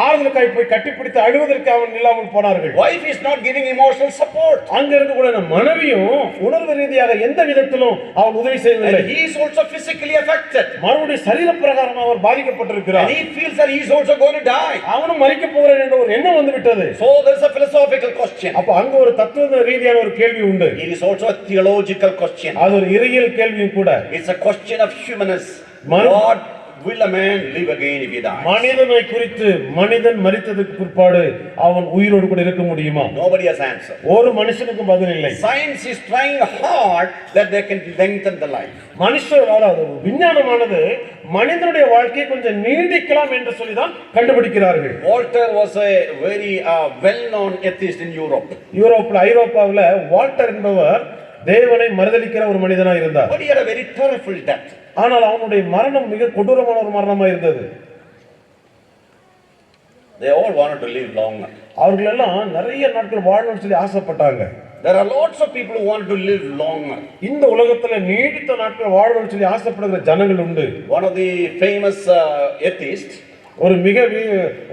ஆறுதலுக்காய் போய் கட்டிப்பிடித்து அழுவதற்கு அவன் இல்லாமல் போனார்கள். Wife is not giving emotional support. அங்க இருக்கக்கூடிய மனைவியும் உணர்வு ரீதியாக எந்த விதத்திலும் அவன் உதவி செய்யவில்லை. And he is also physically affected. மறுபடியும் சரீர பிரகாரம் அவர் பாதிக்கப்பட்டிருக்கிறார். And he feels that he is also going to die. அவனும் மரிக்க போகிறான் என்ற ஒரு எண்ணம் வந்து விட்டது. So there's a philosophical question. அப்ப அங்க ஒரு தத்துவ ரீதியான ஒரு கேள்வி உண்டு. It is also a theological question. அது ஒரு இறையியல் கேள்வியும் கூட. It's a question of humanness. Man- God, will a man live again if he dies? மனிதனை குறித்து மனிதன் மரித்ததுக்கு பிற்பாடு அவன் உயிரோடு கூட இருக்க முடியுமா? Nobody has answered. ஒரு மனுஷனுக்கும் பதில் இல்லை. Science is trying hard that they can lengthen the life. மனுஷர் அதாவது விஞ்ஞானமானது மனிதனுடைய வாழ்க்கையை கொஞ்சம் நீடிக்கலாம் என்று சொல்லி தான் கண்டுபிடிக்கிறார்கள். Walter was a very well-known atheist in Europe. ஐரோப்பாவில் வால்டர் என்பவர் தேவனை மறுதலிக்கிற ஒரு மனிதனா இருந்தார். But he had a very terrible death. ஆனால் அவனுடைய மரணம் மிக கொடூரமான ஒரு மரணமா இருந்தது. They all wanted to live longer. அவர்கள் எல்லாம் நிறைய நாட்கள் வாழணும்னு சொல்லி ஆசைப்பட்டாங்க. There are lots of people who want to live longer. இந்த உலகத்துல நீடித்த நாட்கள் வாழணும்னு சொல்லி ஆசைப்படுகிற ஜனங்கள் உண்டு. One of the famous atheists, ஒரு மிக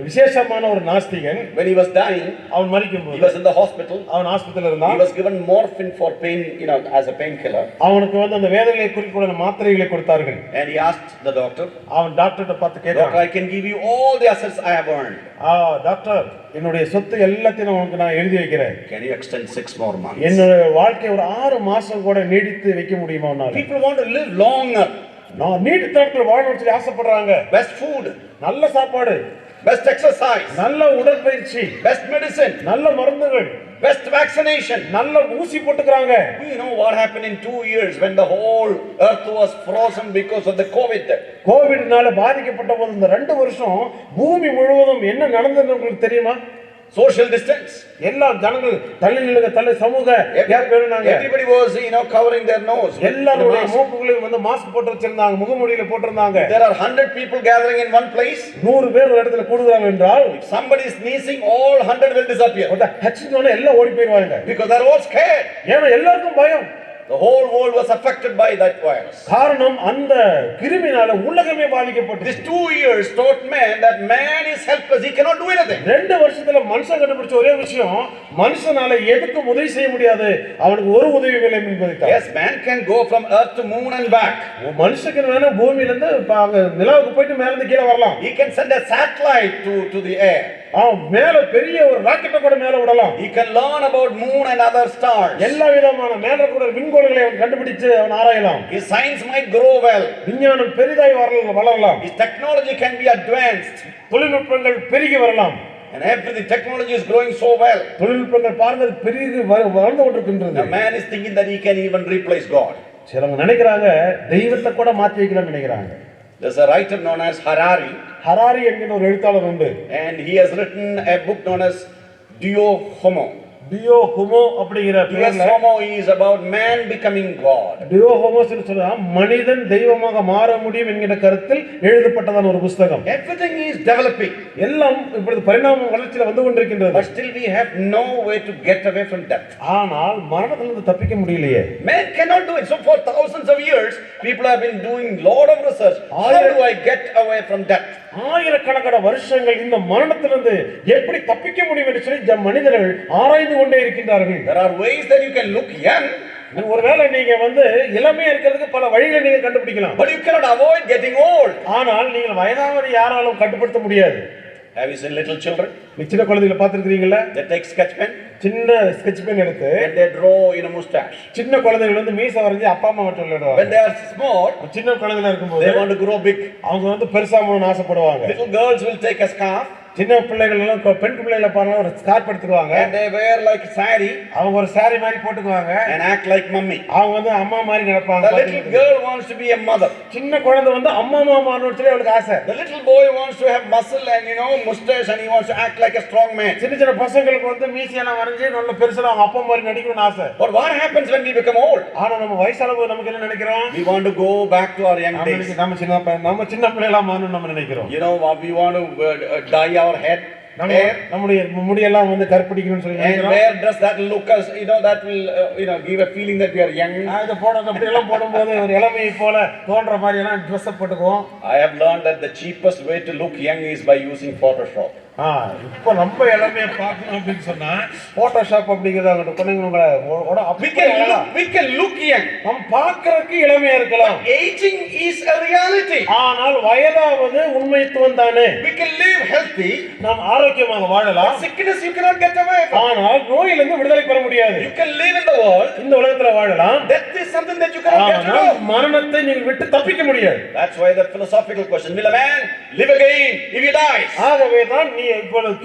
விசேஷமான ஒரு நாஸ்திகன், when he was dying, அவன் he மரிக்கும்போது was in the hospital. அவன் ஆஸ்பத்திரியில He இருந்தான். was given morphine for pain, as a painkiller. அவனுக்கு வந்து அந்த வேதனையை குறிக்கக்கூடிய மாத்திரைகளை கொடுத்தார்கள். And he asked the doctor, அவன் டாக்டர்கிட்ட பார்த்து "Doctor, கேட்டான், I can give you all the assets I have earned. Doctor, என்னுடைய சொத்து எல்லாத்தையும் உனக்கு நான் எழுதி வைக்கிறேன். Can you extend 6 more months?" என்னுடைய வாழ்க்கை ஒரு 6 மாசம் கூட நீடித்து வைக்க முடியுமா உன்னால? People want to live longer. நான் நீடித்த நாட்கள் வாழணும்னு சொல்லி ஆசைப்படுறாங்க. Best food, நல்ல சாப்பாடு, best exercise, நல்ல உடற்பயிற்சி, best medicine, நல்ல மருந்துகள், best vaccination. நல்ல ஊசி போட்டுக்கிறாங்க. You know what happened in 2 years when the whole earth was frozen because of the COVID? கோவிட்னால பாதிக்கப்பட்ட போது இந்த 2 வருஷம் பூமி முழுவதும் என்ன நடந்ததுன்னு உங்களுக்கு தெரியுமா? Social distance. எல்லா ஜனங்கள் தள்ளி நில்லுங்க, தள்ளி சமூக gap வேணும்னாங்க. Everybody was, covering their nose. எல்லாருடைய மூக்குகளையும் வந்து மாஸ்க் போட்டு வச்சிருந்தாங்க, முகமூடியில போட்டிருந்தாங்க. There are 100 people gathering in one place. 100 பேர் ஒரு இடத்துல கூடுறாங்க என்றால் If somebody is sneezing, all 100 will disappear. ஹச்சினோட எல்லாம் ஓடி போயிடுவாங்க. Because they're all scared. ஏன்னா எல்லாருக்கும் பயம். The whole world was affected by that virus. காரணம் அந்த கிருமினால உலகமே பாதிக்கப்பட்டது. These 2 years taught man that man is helpless. He cannot do anything. 2 வருஷத்துல மனுஷன் கண்டுபிடிச்ச ஒரே விஷயம், மனுஷனால எதுக்கும் உதவி செய்ய முடியாது, அவனுக்கு ஒரு உதவி இல்லை என்பதுதான். Yes, man can go from earth to moon and back. மனுஷனுக்கு வேணா பூமியில இருந்து நிலாவுக்கு போயிட்டு மேல இருந்து கீழே வரலாம். He can send a satellite to the air. மேல பெரிய ஒரு ராக்கெட்டை கூட மேல விடலாம். He can learn about moon and other stars. எல்லா விதமான மேல கூட விண்கோள்களை அவன் கண்டுபிடிச்சு அவன் ஆராயலாம். His science might grow well. விஞ்ஞானம் பெரிதாய் வளரலாம். His technology can be advanced. தொழில்நுட்பங்கள் பெருகி வரலாம். And everything, technology is growing so well. தொழில்நுட்பங்கள் பாருங்க பெருகி வளர்ந்து கொண்டிருக்கின்றது. The man is thinking that he can even replace God. சிலவங்க நினைக்கிறாங்க தெய்வத்தை கூட மாற்றி வைக்கலாம் நினைக்கிறாங்க. There's a writer known as Harari. ஹராரி என்கிற ஒரு எழுத்தாளர் உண்டு. And he has written a book known as Dio Homo. Dio Homo அப்படிங்கிற Dio Homo is about man becoming God. Dio Homos சொல்றா மனிதன் தெய்வமாக மாற முடியும் என்கிற கருத்தில் எழுதப்பட்டதான ஒரு புத்தகம். Everything is developing. எல்லாம் இப்பொழுது பரிணாம வளர்ச்சியில வந்து கொண்டிருக்கின்றது. But still we have no way to get away from death. ஆனால் மரணத்திலிருந்து தப்பிக்க முடியலையே. Man cannot do it. So for thousands of years people have been doing lot of research. How do I get away from death? ஆயிரக்கணக்கான வருஷங்கள் இந்த மரணத்திலிருந்து எப்படி தப்பிக்க முடியும் என்று சொல்லி மனிதர்கள் ஆராய்ந்து கொண்டே இருக்கின்றார்கள். There are ways that you can look young. ஒருவேளை நீங்க வந்து இளமையா இருக்கிறதுக்கு பல வழிகளை நீங்க கண்டுபிடிக்கலாம். But you cannot avoid getting old. ஆனால் நீங்கள் வயதானவரை யாராலும் கட்டுப்படுத்த முடியாது. Have you seen little children? சின்ன குழந்தைகளை பார்த்திருக்கீங்களா? They take sketch pen. சின்ன ஸ்கெட்ச் பென் எடுத்து And they draw in a mustache. சின்ன குழந்தைகள் வந்து மீசை வரைஞ்சி அப்பா அம்மா மட்டும் விளையாடுவாங்க. When they are small, சின்ன குழந்தைகளா இருக்கும்போது they want to grow big. அவங்க வந்து பெருசாகணும்னு ஆசைப்படுவாங்க. Little girls will take a scarf. சின்ன பிள்ளைகள் எல்லாம் பெண் பிள்ளைகளை பாருங்க ஒரு ஸ்கார்ப் எடுத்துக்குவாங்க. and they wear like saree அவங்க ஒரு saree மாதிரி போட்டுக்குவாங்க. and act like mummy. அவங்க வந்து அம்மா மாதிரி நடப்பாங்க. The little girl wants to be a mother. சின்ன குழந்தை வந்து அம்மா மாறணும்னு சொல்லி அவளுக்கு ஆசை. The little boy wants to have muscle and mustache and he wants to act like a strong man. சின்ன சின்ன பசங்களுக்கு வந்து மீசையெல்லாம் வரைஞ்சு நல்ல பெருசா அவங்க அப்பா மாதிரி நடிக்கணும்னு ஆசை. But what happens when we become old? ஆனா நம்ம வயசான போது நமக்கு என்ன நினைக்கிறோம்? We want to go back to our young days. நம்ம சின்ன பிள்ளைகளா மாறணும்னு நம்ம நினைக்கிறோம். We want to dye our head. நம்முடைய முடியெல்லாம் வந்து கருப்பிடிக்கணும்னு சொல்லி And where does that look us? That will give a feeling that we are young. இத போடுறது அப்படி எல்லாம் போடும்போது ஒரு இளமையை போல தோன்ற மாதிரி எல்லாம் Dress up போட்டுக்குவோம். I have learned that the cheapest way to look young is by using Photoshop. இப்போ நம்ம இளமையை பார்க்கணும் அப்படின்னு சொன்னா போட்டோஷாப் அப்படிங்கறத we can look young. நம்ம பார்க்கிறதுக்கு இளமையா இருக்கலாம். Aging is a reality. ஆனால் வயதாவது உண்மைத்துவம் தானே. We can live healthy. நாம் ஆரோக்கியமாக வாழலாம். Sickness you cannot get away from. ஆனால் நோயிலிருந்து விடுதலை பெற முடியாது. You can live in the world. இந்த உலகத்துல வாழலாம். Death is something that you cannot get rid of. மரணத்தை நீங்கள் விட்டு தப்பிக்க முடியாது. That's why the philosophical question, will a man live again if he dies? ஆகவே தான் நீ இப்பொழுது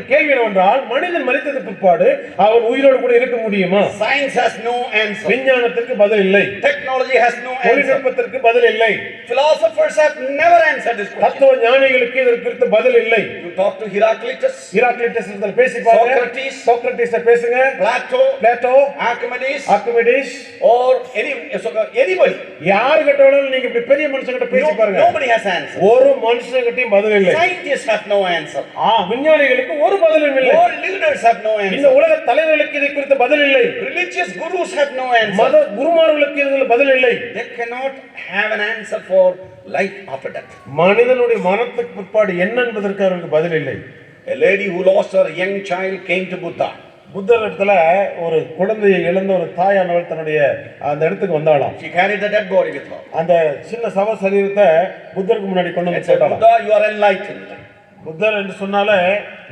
கேள்வி என்னவென்றால் மனிதன் மரித்ததற்கு பிற்பாடு அவன் உயிரோடு கூட இருக்க முடியுமா? Science has no answer. விஞ்ஞானத்திற்கு பதில் இல்லை. Technology has no answer. தொழில்நுட்பத்திற்கு பதில் இல்லை. Philosophers have never answered this question. தத்துவ ஞானிகளுக்கு இதற்கு பதில் இல்லை. You talk to Heraclitus இடத்துல பேசி பாருங்க. Socrates பேசுங்க. Plato, Archimedes or anybody. யார் கிட்டனாலும் நீங்க இப்படி பெரிய மனுஷங்கிட்ட பேசி பாருங்க. Nobody has answer. ஒரு மனுஷங்கிட்டயும் பதில் இல்லை. Scientists have no answer. விஞ்ஞானிகளுக்கு ஒரு பதிலும் இல்லை. All leaders have no answer. இந்த உலக தலைவர்களுக்கு இதை குறித்து பதில் இல்லை. Religious gurus have no answer. மத குருமார்களுக்கு இதில் பதில் இல்லை. They cannot have an answer for life after death. மனிதனுடைய மரணத்துக்கு பிற்பாடு என்ன என்பதற்கு அவருக்கு பதில் இல்லை. A lady who lost her young child came to Buddha. புத்தர் இடத்துல ஒரு குழந்தையை இழந்த ஒரு தாயானவள் தன்னுடைய அந்த இடத்துக்கு வந்தாளாம். She carried the dead body with her. அந்த சின்ன சவ சரீரத்தை புத்தருக்கு முன்னாடி கொண்டு வந்து போட்டாளாம். Buddha, you are enlightened. புத்தர் என்று சொன்னாலே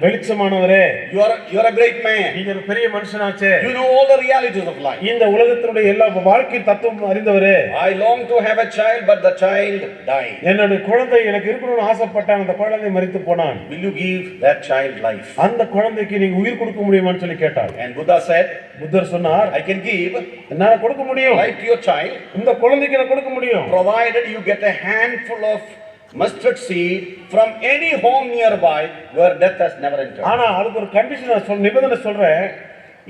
வெளிச்சமானவரே, you are a great man. நீங்க ஒரு பெரிய மனுஷனாச்சே. You know all the realities of life. இந்த உலகத்தினுடைய எல்லா வாழ்க்கை தத்துவம் அறிந்தவரே. I long to have a child but the child died. என்னோட குழந்தை எனக்கு இருக்கணும்னு ஆசைப்பட்டான், அந்த குழந்தை மரித்து போனான். Will you give that child life? அந்த குழந்தைக்கு நீங்க உயிர் கொடுக்க முடியுமான்னு சொல்லி கேட்டார். And Buddha said, புத்தர் சொன்னார், I can give என்னால கொடுக்க முடியும். life to your child. இந்த குழந்தைக்கு நான் கொடுக்க முடியும். Provided you get a handful of mustard seed from any home nearby where death has never entered. ஆனா அதுக்கு ஒரு கண்டிஷன் நிபந்தனை சொல்றேன்.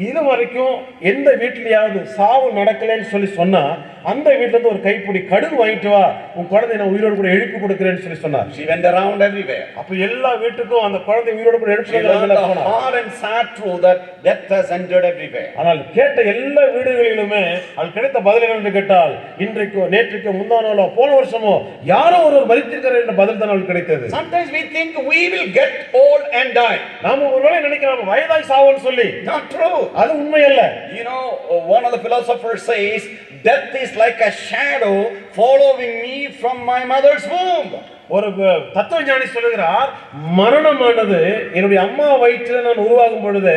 இது வரைக்கும் எந்த வீட்லயாவது சாவு நடக்கலன்னு சொல்லி சொன்னா அந்த வீட்ல இருந்து ஒரு கைப்பிடி கடுகு வாங்கிட்டு வா, உன் குழந்தை நான் உயிரோடு கூட எழுப்பி கொடுக்கிறேன்னு சொல்லி சொன்னார். She went around everywhere. அப்ப எல்லா வீட்டுக்கும் அந்த குழந்தை உயிரோடு கூட எழுப்பி கொடுக்கிறாங்க. Hard and sad truth that death has entered everywhere. ஆனால் கேட்ட எல்லா வீடுகளிலுமே அது கிடைத்த பதில் என்னன்னு கேட்டால் இன்றைக்கோ நேற்றுக்கோ முந்தா நாளோ போன வருஷமோ யாரோ ஒருவர் மரித்திருக்கிறார் என்ற பதில் தான் அவளுக்கு கிடைத்தது. Sometimes we think we will get old and die. நாம ஒருவேளை நினைக்கிறோம் வயதாய் சாவோன்னு சொல்லி. Not true. அது உண்மை அல்ல. One of the philosophers says death is like a shadow following me from my mother's womb. ஒரு தத்துவஞானி சொல்லுகிறார், மரணமானது என்னுடைய அம்மா வயிற்றில நான் உருவாகும் பொழுது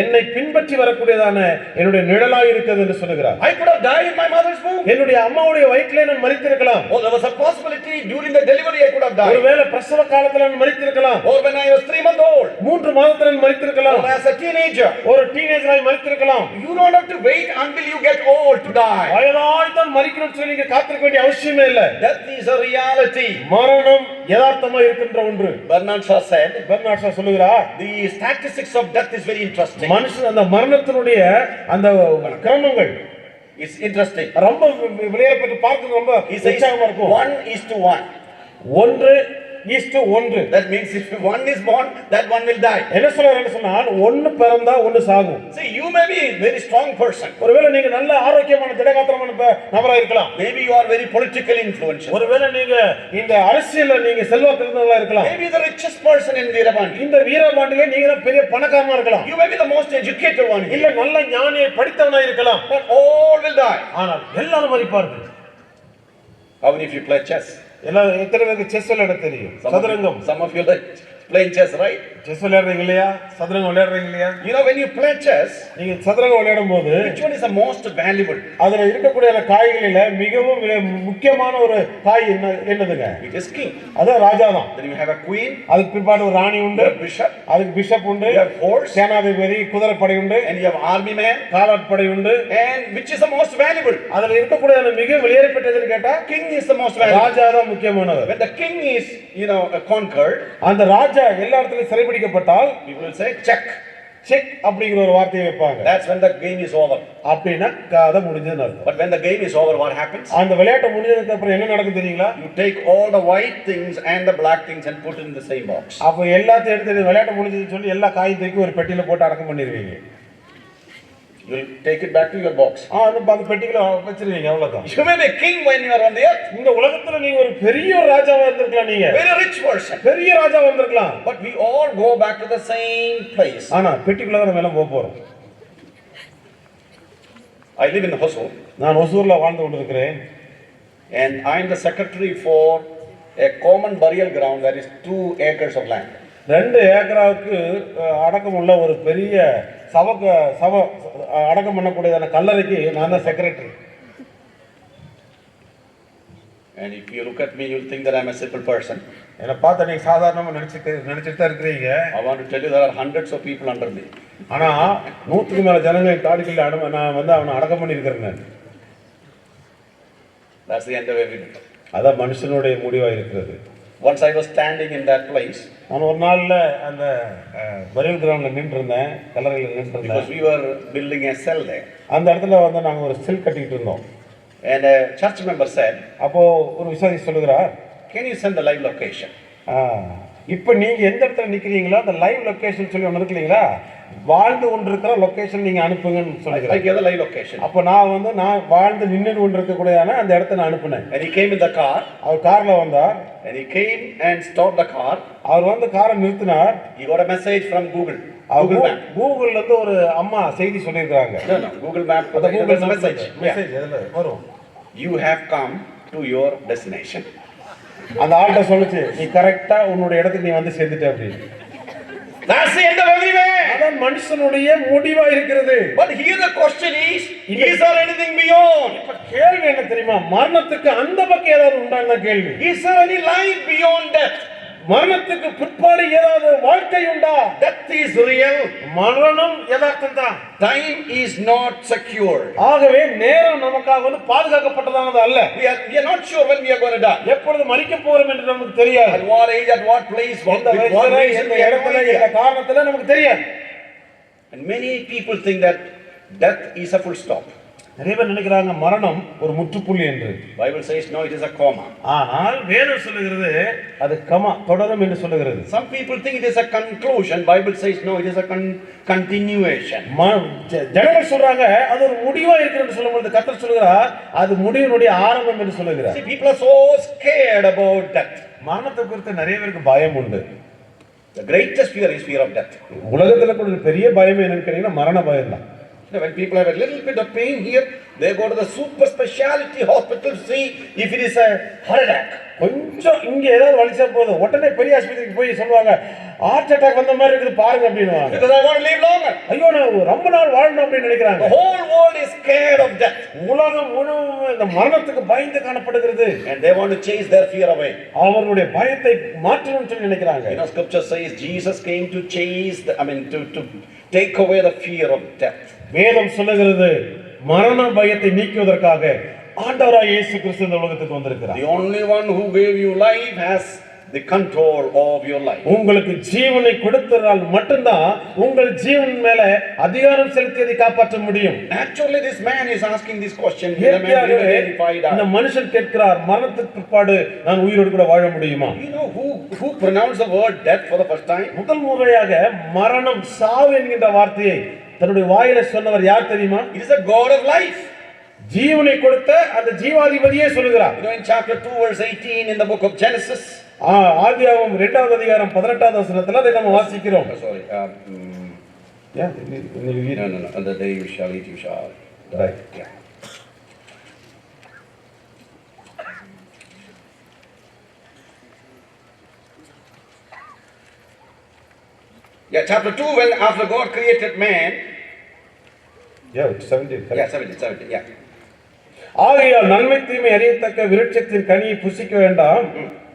என்னை பின்பற்றி வரக்கூடியதான என்னுடைய நிழலாய் இருக்கிறது என்று சொல்லுகிறார். I could have died in my mother's womb. என்னுடைய அம்மாவுடைய வயிற்றிலே நான் மரித்திருக்கலாம். Or there was a possibility during the delivery I could have died. ஒருவேளை பிரசவ காலத்துல நான் மரித்திருக்கலாம். Or when I was 3 months old. 3 மாதத்துல நான் மரித்திருக்கலாம். Or as a teenager. ஒரு டீனேஜராய் மரித்திருக்கலாம். You don't have to wait until you get old to die. வயதாய் தான் மரிக்கணும்னு சொல்லி நீங்க காத்திருக்க வேண்டிய அவசியமே இல்லை. Death is a reality. மரணம் யதார்த்தமா இருக்கின்ற ஒன்று. Bernard Shaw சொல்லுகிறார், the statistics of death is very interesting. மனுஷன் அந்த மரணத்தினுடைய அந்த கிரமங்கள் is interesting. ரொம்ப விளையாட்டு பார்க்கிறது ரொம்ப உற்சாகமா இருக்கும். 1:1. 1:1. That means if one is born, that one will die. என்ன சொல்றாருன்னு சொன்னால் ஒன்னு பிறந்தா ஒன்னு சாகும். See, you may be a very strong person. ஒருவேளை நீங்க நல்ல ஆரோக்கியமான திடகாத்திரமான நபரா இருக்கலாம். Maybe you are very politically influential. ஒருவேளை நீங்க இந்த அரசியல்ல நீங்க செல்வாக்கு இருந்தவங்களா இருக்கலாம். Maybe the richest person in Veerabandi. இந்த வீரபாண்டிலே நீங்க தான் பெரிய பணக்காரனா இருக்கலாம். You may be the most educated one. இல்ல நல்ல ஞானியை படித்தவனா இருக்கலாம். But all will die. ஆனால் எல்லாரும் மரிப்பார்கள். How many of you play chess? எத்தனை பேருக்கு செஸ் விளையாட தெரியும்? சதுரங்கம். Some of you like playing chess, right? Chess விளையாடுறீங்க இல்லையா, சதுரங்கம் விளையாடுறீங்க இல்லையா? You know, when you play chess, நீங்க சதுரங்கம் விளையாடும் போது which one is the most valuable? அதுல இருக்கக்கூடிய அந்த காய்களில மிகவும் முக்கியமான ஒரு காய் என்னதுங்க? It is king. அதான் ராஜா தான். Then you have a queen, அதுக்கு பிற்பாடு ஒரு ராணி உண்டு, a bishop, அதுக்கு பிஷப் உண்டு, you have horse, சேனாதிபதி, குதிரைப்படை உண்டு, and you have army man. காலாட்படை உண்டு. And which is the most valuable? அதுல இருக்கக்கூடிய அந்த மிக விலையேறப்பட்டதுன்னு கேட்டா King is the most valuable. ராஜா தான் முக்கியமானவர். When the king is, conquered, அந்த ராஜா எல்லா இடத்துலயும் சிறைபிடிக்கப்பட்டால் people will say check. Check அப்படிங்கிற ஒரு வார்த்தையை வைப்பாங்க. That's when the game is over. அப்படின்னா கதை முடிஞ்சதுன்னு அர்த்தம். But when the game is over, what happens? அந்த விளையாட்டு முடிஞ்சதுக்கு அப்புறம் என்ன நடக்கும் தெரியுங்களா? You take all the white things and the black things and put it in the same box. அப்ப எல்லாத்தையும் எடுத்து விளையாட்டு முடிஞ்சதுன்னு சொல்லி எல்லா காயும் தூக்கி ஒரு பெட்டியில போட்டு அடக்கம் பண்ணிடுவீங்க. You'll take it back to your box. அந்த பெட்டிக்குள்ள வச்சிருவீங்க, அவ்வளவுதான். You may be king when you are on the earth. இந்த உலகத்துல நீங்க ஒரு பெரிய ஒரு ராஜாவா இருந்திருக்கலாம், நீங்க Very rich person. பெரிய ராஜாவா இருந்திருக்கலாம். But we all go back to the same place. ஆனா பெட்டிக்குள்ள தான் நம்ம எல்லாம் போறோம். I live in Hosur. நான் ஒசூர்ல வாழ்ந்து கொண்டிருக்கிறேன். And I am the secretary for a common burial ground that is 2 acres of land. 2 ஏக்கராவுக்கு அடக்கம் உள்ள ஒரு பெரிய சவ அடக்கம் பண்ணக்கூடியதான கல்லறைக்கு நான் தான் secretary. And if you look at me, you'll think that I'm a simple person. என்னை பார்த்தா நீங்க சாதாரணமா நினைச்சிட்டு தான் இருக்கிறீங்க. I want to tell you there are hundreds of people under me. ஆனா 100க்கு மேல ஜனங்க தாடிக்குள்ள நான் வந்து அவனை அடக்கம் பண்ணியிருக்கிறேன். That's the end of everything. அதான் மனுஷனுடைய முடிவா இருக்கிறது. Once I was standing in that place. நான் ஒரு நாள்ல அந்த பரியல் கிரவுண்ட்ல நின்று இருந்தேன், கல்லறையில நின்று இருந்தேன். Because we were building a cell there. அந்த இடத்துல வந்து நாங்க ஒரு செல் கட்டிட்டு இருந்தோம். And a church member said, அப்போ ஒரு விசுவாசி சொல்லுகிறார், can you send the live location? இப்போ நீங்க எந்த இடத்துல நிக்கிறீங்களோ அந்த லைவ் லொகேஷன் சொல்லி ஒன்று இருக்கு இல்லைங்களா, வாழ்ந்து கொண்டிருக்கிற லொகேஷன் நீங்க அனுப்புங்கன்னு சொல்லுகிறேன். I gave the live location. அப்போ நான் வாழ்ந்து நின்று கொண்டிருக்கக்கூடியதான அந்த இடத்தை நான் அனுப்புனேன். And he came in the car. அவர் கார்ல வந்தார். And he came and stopped the car. அவர் வந்து காரை நிறுத்தினார். He got a message from Google. Google Map. கூகுள்ல இருந்து ஒரு அம்மா செய்தி சொல்லிருக்காங்க. No, Google Map. அந்த கூகுள் message. அதுல வரும். You have come to your destination. அந்த ஆள்கிட்ட சொல்லுச்சு, நீ கரெக்டா உன்னோட இடத்துக்கு நீ வந்து சேர்ந்துட்ட அப்படின்னு. That's the end of every man. அதான் மனுஷனுடைய முடிவா இருக்கிறது. But here the question is there anything beyond? இப்ப கேள்வி என்ன தெரியுமா? மரணத்துக்கு அந்த பக்கம் ஏதாவது உண்டான கேள்வி. Is there any life beyond death? மரணத்துக்கு பிற்பாடு ஏதாவது வாழ்க்கை உண்டா? Death is real. மரணம் யதார்த்தம் தான். Time is not secure. ஆகவே நேரம் நமக்காக வந்து பாதுகாக்கப்பட்டதானது அல்ல. We are not sure when we are going to die. எப்பொழுது மரிக்க போறோம் என்று நமக்கு தெரியாது. At what age, at what place, எந்த வயசுல, எந்த இடத்துல, எந்த காரணத்துல நமக்கு தெரியாது. And many people think that death is a full stop. நிறைய பேர் நினைக்கிறாங்க மரணம் ஒரு முற்றுப்புள்ளி என்று. Bible says no, it is a comma. ஆனால் வேதம் சொல்லுகிறது அது கமா, தொடரும் என்று சொல்லுகிறது. Some people think it is a conclusion. Bible says no, it is a continuation. ஜனங்கள் சொல்றாங்க அது ஒரு முடிவா இருக்கிறது சொல்லும்போது கர்த்தர் சொல்கிறார் அது முடிவினுடைய ஆரம்பம் என்று சொல்லுகிறார். See, people are so scared about death. மரணத்தை குறித்து நிறைய பேருக்கு பயம் உண்டு. The greatest fear is fear of death. உலகத்துல கூட பெரிய பயம் என்னன்னு கேட்டீங்கன்னா மரண பயம் தான். When people have a little bit of pain here, they go to the super specialty hospital to see if it is a heart attack. கொஞ்சம் இங்க ஏதாவது வலிச்சா போதும் உடனே பெரிய ஆஸ்பத்திரிக்கு போய் சொல்லுவாங்க ஹார்ட் அட்டாக் வந்த மாதிரி இருக்குது பாருங்க அப்படின்னுவாங்க. Because I want to live longer. ஐயோ நான் ரொம்ப நாள் வாழணும் அப்படின்னு நினைக்கிறாங்க. The whole world is scared of death. உலகம் முழுவதும் இந்த மரணத்துக்கு பயந்து காணப்படுகிறது. And they want to chase their fear away. அவர்களுடைய பயத்தை மாற்றணும்னு சொல்லி நினைக்கிறாங்க. You know, scripture says Jesus came to chase to take away the fear of death. வேதம் சொல்லுகிறது மரண பயத்தை நீக்குவதற்காக ஆண்டவராகிய இயேசு கிறிஸ்து இந்த உலகத்துக்கு வந்திருக்கிறார். The only one who gave you life has the control of your life. உங்களுக்கு ஜீவனை கொடுத்ததால் மட்டும்தான் உங்கள் ஜீவன் மேல அதிகாரம் செலுத்தியதை காப்பாற்ற முடியும். Actually, this man is asking this question. இந்த மனுஷன் கேட்கிறார் மரணத்துக்கு பிற்பாடு நான் உயிரோடு கூட வாழ முடியுமா? You know who pronounced the word death for the first time? முதல் முறையாக மரணம் சாவு என்கின்ற வார்த்தையை தன்னுடைய வாயில சொன்னவர் யார் தெரியுமா? It is the God of life. ஜீவனை கொடுத்த அந்த ஜீவாதிபதியே சொல்லுகிறார். You know, in chapter 2 verse 18 in the book of Genesis, ஆதியாகமம் 2வது அதிகாரம் 18வது வசனத்துல அதை நம்ம வாசிக்கிறோம். Sorry. No. On the day you shall eat, you shall. Right. Yeah. Yeah, chapter 2, when after God created man. Yeah, it's 17, correct. Yeah, 17, yeah. ஆகையால் நன்மை தீமை அறியத்தக்க விருட்சத்தின் கனியை புசிக்க வேண்டாம்,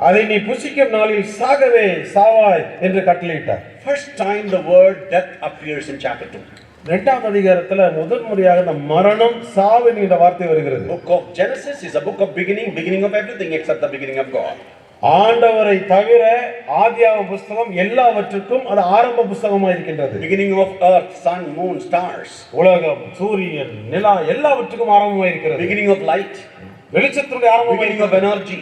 அதை நீ புசிக்கும் நாளில் சாகவே சாவாய் என்று கட்டளையிட்டார். First time the word death appears in chapter 2. இரண்டாவது அதிகாரத்துல முதல் முறையாக இந்த மரணம் சாவு என்கிற வார்த்தை வருகிறது. Book of Genesis is a book of beginning of everything except the beginning of God. ஆண்டவரை தவிர ஆதியாகம புத்தகம் எல்லாவற்றுக்கும் அது ஆரம்ப புத்தகமாக இருக்கின்றது. Beginning of earth, sun, moon, stars. உலகம், சூரியன், நிலா எல்லாவற்றுக்கும் ஆரம்பமாக இருக்கிறது. Beginning of light. வெளிச்சத்தினுடைய ஆரம்பம். Beginning of energy.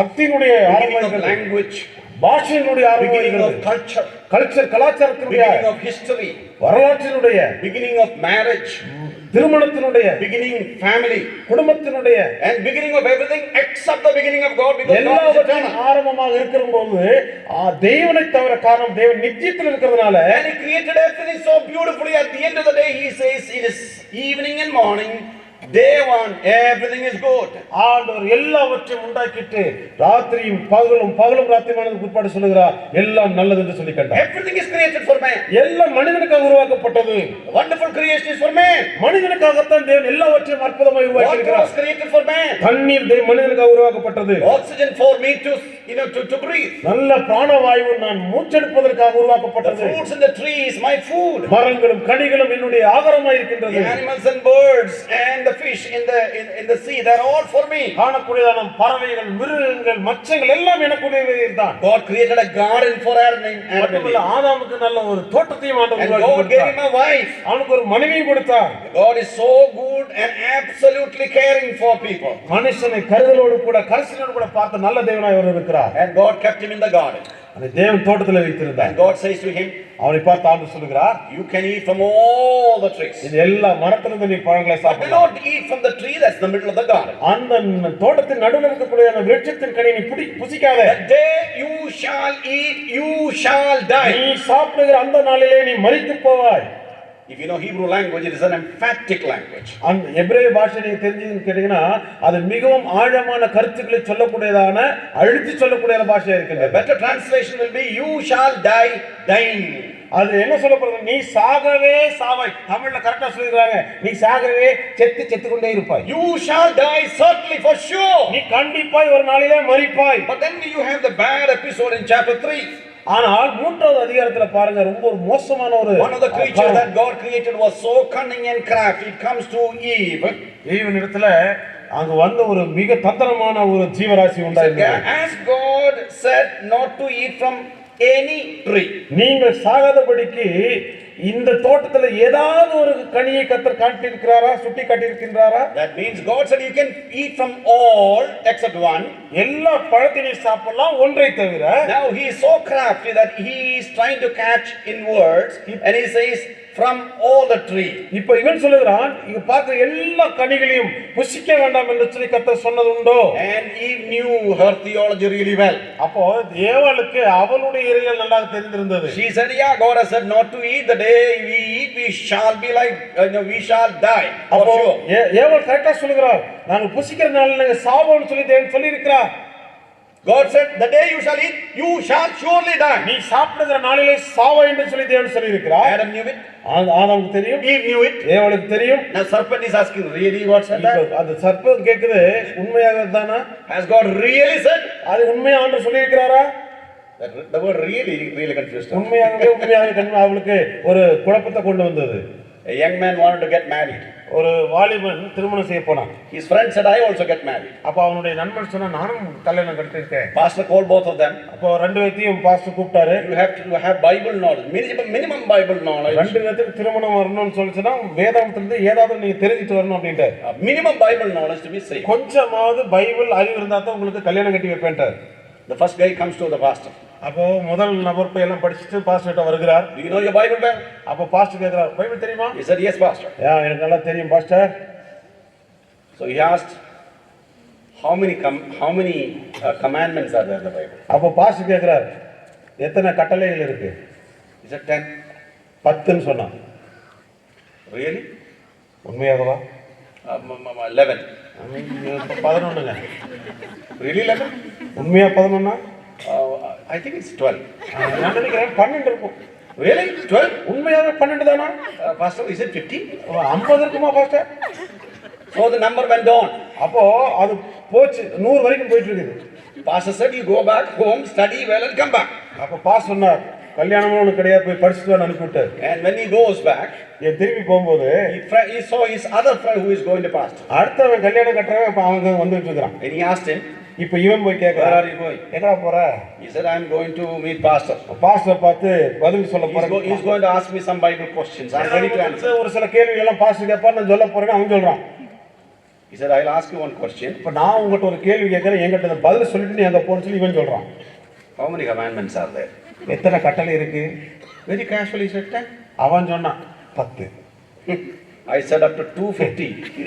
சக்தியினுடைய beginning ஆரம்பம். of language. பாஷையினுடைய ஆரம்பம். beginning of culture. கலாச்சாரத்தினுடைய. beginning of history. வரலாற்றினுடைய. beginning of marriage. திருமணத்தினுடைய. beginning family. குடும்பத்தினுடைய. and beginning of everything except the beginning of God, because God is எல்லாவற்றும் eternal. ஆரம்பமாக இருக்கும்போது தேவனை தவிர, காரணம் தேவன் நித்தியத்தில் இருக்கிறதுனால. and he created everything so beautifully. At the end of the day he says it is evening and morning, day one, everything is good. ஆண்டவர் எல்லாவற்றையும் உண்டாக்கிட்டு ராத்திரியும் பகலும் ராத்திரியுமானதுக்கு பிற்பாடு சொல்லுகிறார் எல்லாம் நல்லது என்று சொல்லி கண்டார். everything is created for man. எல்லாம் மனிதனுக்காக உருவாக்கப்பட்டது. wonderful creation is for man. மனிதனுக்காகத்தான் தேவன் எல்லாவற்றையும் அற்புதமாய் உருவாக்கி இருக்கிறார். water was created for man. தண்ணீர் மனிதனுக்காக உருவாக்கப்பட்டது. oxygen for me to to breathe. நல்ல பிராணவாயு நான் மூச்செடுப்பதற்காக உருவாக்கப்பட்டது. the fruits in the tree is my food. மரங்களும் கனிகளும் என்னுடைய ஆகாரமாய் இருக்கின்றது. the animals and birds and the fish in the sea, they are all for me. காணக்கூடியதான பறவைகள், மிருகங்கள், மச்சங்கள் எல்லாம் எனக்குரியவைதான். God created a garden for Adam and Eve. ஆதாமுக்கு நல்ல ஒரு தோட்டத்தையும் ஆண்டவர் and God gave him a wife. அவனுக்கு ஒரு மனைவியை கொடுத்தார். God is so good and absolutely caring for people. மனுஷனை கருதலோடு கூட கரிசனோடு கூட பார்த்த நல்ல தேவனாய் அவர் இருக்கிறார். and God kept him in the garden. அந்த தேவன் தோட்டத்தில் வைத்திருந்தார். and God says to him, அவனை பார்த்து ஆண்டவர் சொல்கிறார், you can eat from all the trees. இந்த எல்லா மரத்திலிருந்து நீ பழங்களை but do சாப்பிடலாம். not eat from the tree that's in the middle of the garden. அந்த தோட்டத்தின் நடுவில் இருக்கக்கூடிய அந்த விருட்சத்தின் கனியை நீ புசிக்காத. the day you shall eat, you shall die. நீ சாப்பிடுகிற அந்த நாளிலே நீ மரித்து போவாய். if you know Hebrew language, it is an emphatic language. அந்த எபிரேய பாஷை நீங்க தெரிஞ்சுன்னு கேட்டீங்கன்னா அது மிகவும் ஆழமான கருத்துக்களை சொல்லக்கூடியதான, அழுத்தி சொல்லக்கூடியதான பாஷையா a இருக்கின்றது. better translation will be, you shall die dying. அது என்ன சொல்லப்படுது? நீ சாகவே சாவாய். தமிழ்ல கரெக்டா சொல்லிருக்காங்க, நீ சாகவே செத்து கொண்டே இருப்பாய். you shall die certainly, for sure. நீ கண்டிப்பாய் ஒரு நாளிலே மரிப்பாய். but then you have the bad episode in chapter 3. ஆனால் மூன்றாவது அதிகாரத்துல பாருங்க, ரொம்ப ஒரு மோசமான ஒரு one of the creatures that God created was so cunning and crafty. It comes to Eve. ஈவின் இடத்துல அங்க வந்த ஒரு மிக தந்திரமான ஒரு ஜீவராசி உண்டாயிருந்தது. as God said not to eat from any tree. நீங்கள் சாகாதபடிக்கு இந்த தோட்டத்துல ஏதாவது ஒரு கனியை கர்த்தர் காட்டியிருக்கிறாரா, சுட்டி காட்டியிருக்கின்றாரா? that means God said you can eat from all except one. எல்லா பழத்தையும் சாப்பிடலாம், ஒன்றை தவிர. now he is so crafty that he is trying to catch in words, and he says from all the tree. இப்போ இவன் சொல்லுகிறான், இங்க பார்க்க எல்லா கனிகளையும் புசிக்க வேண்டாம் என்று சொல்லி கர்த்தர் சொன்னது உண்டோ? and Eve knew her theology really well. அப்போ ஏவாளுக்கு அவளுடைய இறையியல் நல்லா தெரிந்திருந்தது. she said, yeah, God has said not to eat. the day we eat, we shall be like we shall die for அப்போ sure. ஏவாள் கரெக்டா சொல்லுகிறார், நாங்க புசிக்கிற நாள்ல நாங்க சாவோம்னு சொல்லி தேவன் சொல்லி இருக்கிறார். God said, the day you shall eat, you shall surely die. நீ சாப்பிடுகிற நாளிலே சாவாய் என்று சொல்லி தேவன் சொல்லி இருக்கிறார். Adam knew it. ஆதாமுக்கு தெரியும், Eve knew it. ஏவாளுக்கு தெரியும். now serpent is asking, really God said that? அந்த சர்ப்பம் கேக்குது, உண்மையாக தானா? has God really said? அது உண்மையா ஆண்டவர் சொல்லி இருக்கிறாரா? the word really confused her. உண்மையாக அவளுக்கு ஒரு குழப்பத்தை கொண்டு வந்தது. a young man wanted to get married. ஒரு வாலிபன் திருமணம் செய்ய போனான். his friend said, I also get married. அப்ப அவனுடைய நண்பன் சொன்னா, நானும் கல்யாணம் கட்டிருக்கேன். pastor called both of them. அப்போ ரெண்டு பேத்தையும் பாஸ்டர் கூப்பிட்டாரு. you have to have Bible knowledge, minimum Bible knowledge. ரெண்டு பேத்துக்கு திருமணம் வரணும்னு சொல்லிச்சுன்னா வேதாந்தத்திலிருந்து ஏதாவது நீங்க தெரிஞ்சுட்டு வரணும் அப்படின்ட்டு. minimum Bible knowledge to be saved. கொஞ்சமாவது பைபிள் அறிவு இருந்தா தான் உங்களுக்கு கல்யாணம் கட்டி வைப்பேன்ட்டார். the first guy comes to the pastor. அப்போ முதல் நபர் போய் எல்லாம் படிச்சுட்டு பாஸ்டர் கிட்ட வருகிறார். do you know your Bible well? அப்போ பாஸ்டர் கேக்குறார், பைபிள் தெரியுமா? he said, yes pastor. எனக்கு நல்லா தெரியும் pastor. so he asked, how many commandments are there in the Bible? அப்போ பாஸ்டர் கேக்குறார், எத்தனை கட்டளைகள் இருக்கு? he said 10. 10ன்னு சொன்னான். really? உண்மையாகவா? 11. 11ங்க. really 11? உண்மையா 11னா? I think it's 12. நான் நினைக்கிறேன் 12 இருக்கும். Really? 12? உண்மையாவே 12 தானா? Pastor, is it 15? 50 இருக்குமா pastor? So the number went on. அப்போ அது போச்சு 100 வரைக்கும் போயிட்டு இருக்குது. Pastor said, you go back home, study well and come back. அப்ப பாஸ் சொன்னார் கல்யாணமும் உனக்கு கிடையாது போய் படிச்சுட்டு வா அனுப்பிவிட்டார். And when he goes back, ஏன் திரும்பி போகும்போது he saw his other friend who is going to pastor. அடுத்தவன் கல்யாணம் கட்டுறவன் அப்ப அவங்க வந்துட்டு இருக்கான். And he asked him, இப்ப இவன் போய் where கேக்குறான், are you going? எங்கடா போற? He said, I am going to meet pastor. Pastor பார்த்து பதில் சொல்ல போறேன். He's going to ask me some Bible questions. I am ready to answer. ஒரு சில கேள்விகள் எல்லாம் பாஸ்டர் கேட்பா நான் சொல்ல போறேன்னு அவன் சொல்றான். He said, I'll ask you one question. இப்ப நான் உங்ககிட்ட ஒரு கேள்வி கேட்கறேன், என்கிட்ட பதில் சொல்லிட்டு நீ அங்க போன்னு சொல்லி இவன் சொல்றான். How many commandments are there? எத்தனை கட்டளை இருக்கு? Very casually he said 10. அவன் சொன்னான் 10. I said up to 250. He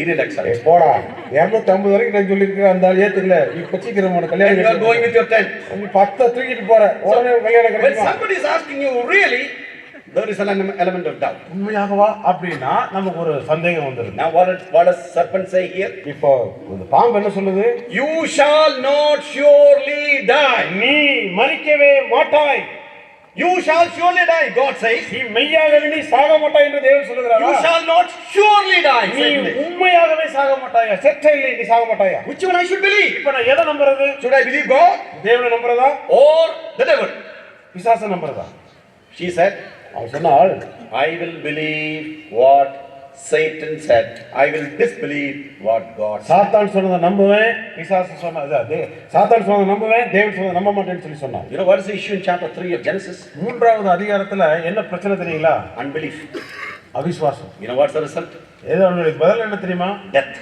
didn't accept. போடா 250 வரைக்கும் நான் சொல்லியிருக்கேன், அந்த ஆள் ஏத்துக்கல. இப்ப சீக்கிரம் உனக்கு And you are going கல்யாணம் with your 10. நீ 10 தூக்கிட்டு போற உடனே கல்யாணம் When கிடைக்குமா? somebody is asking you, really, there is an element of doubt. உண்மையாகவா அப்படின்னா நமக்கு ஒரு சந்தேகம் வந்துருது. Now what does serpent say here? இப்போ இந்த பாம்பு என்ன சொல்லுது? You shall not surely die. நீ மரிக்கவே மாட்டாய். You shall surely die, God says. நீ மெய்யாகவே நீ சாக மாட்டாய் என்று தேவன் சொல்லுகிறாரா? You shall not surely die. நீ Satan. உண்மையாகவே சாக மாட்டாயா? செத்த இல்லை நீ சாக மாட்டாயா? Which one I should believe? இப்ப நான் எதை நம்புறது? Should I believe God தேவனை நம்புறதா or the devil? பிசாசை நம்புறதா? She said, அவன் சொன்னாள், I will believe what Satan said. I will disbelieve what God said. சாத்தான் சொன்னதை நம்புவேன், பிசாசு சொன்னது சாத்தான் சொன்னதை நம்புவேன், தேவன் சொன்னதை நம்ப மாட்டேன்னு சொல்லி சொன்னான். You know what is the issue in chapter 3 of Genesis? 3வது அதிகாரத்துல என்ன பிரச்சனை தெரியுங்களா? Unbelief. அவிசுவாசம். You know what's the result? இதனுடைய பதில் என்ன தெரியுமா? Death.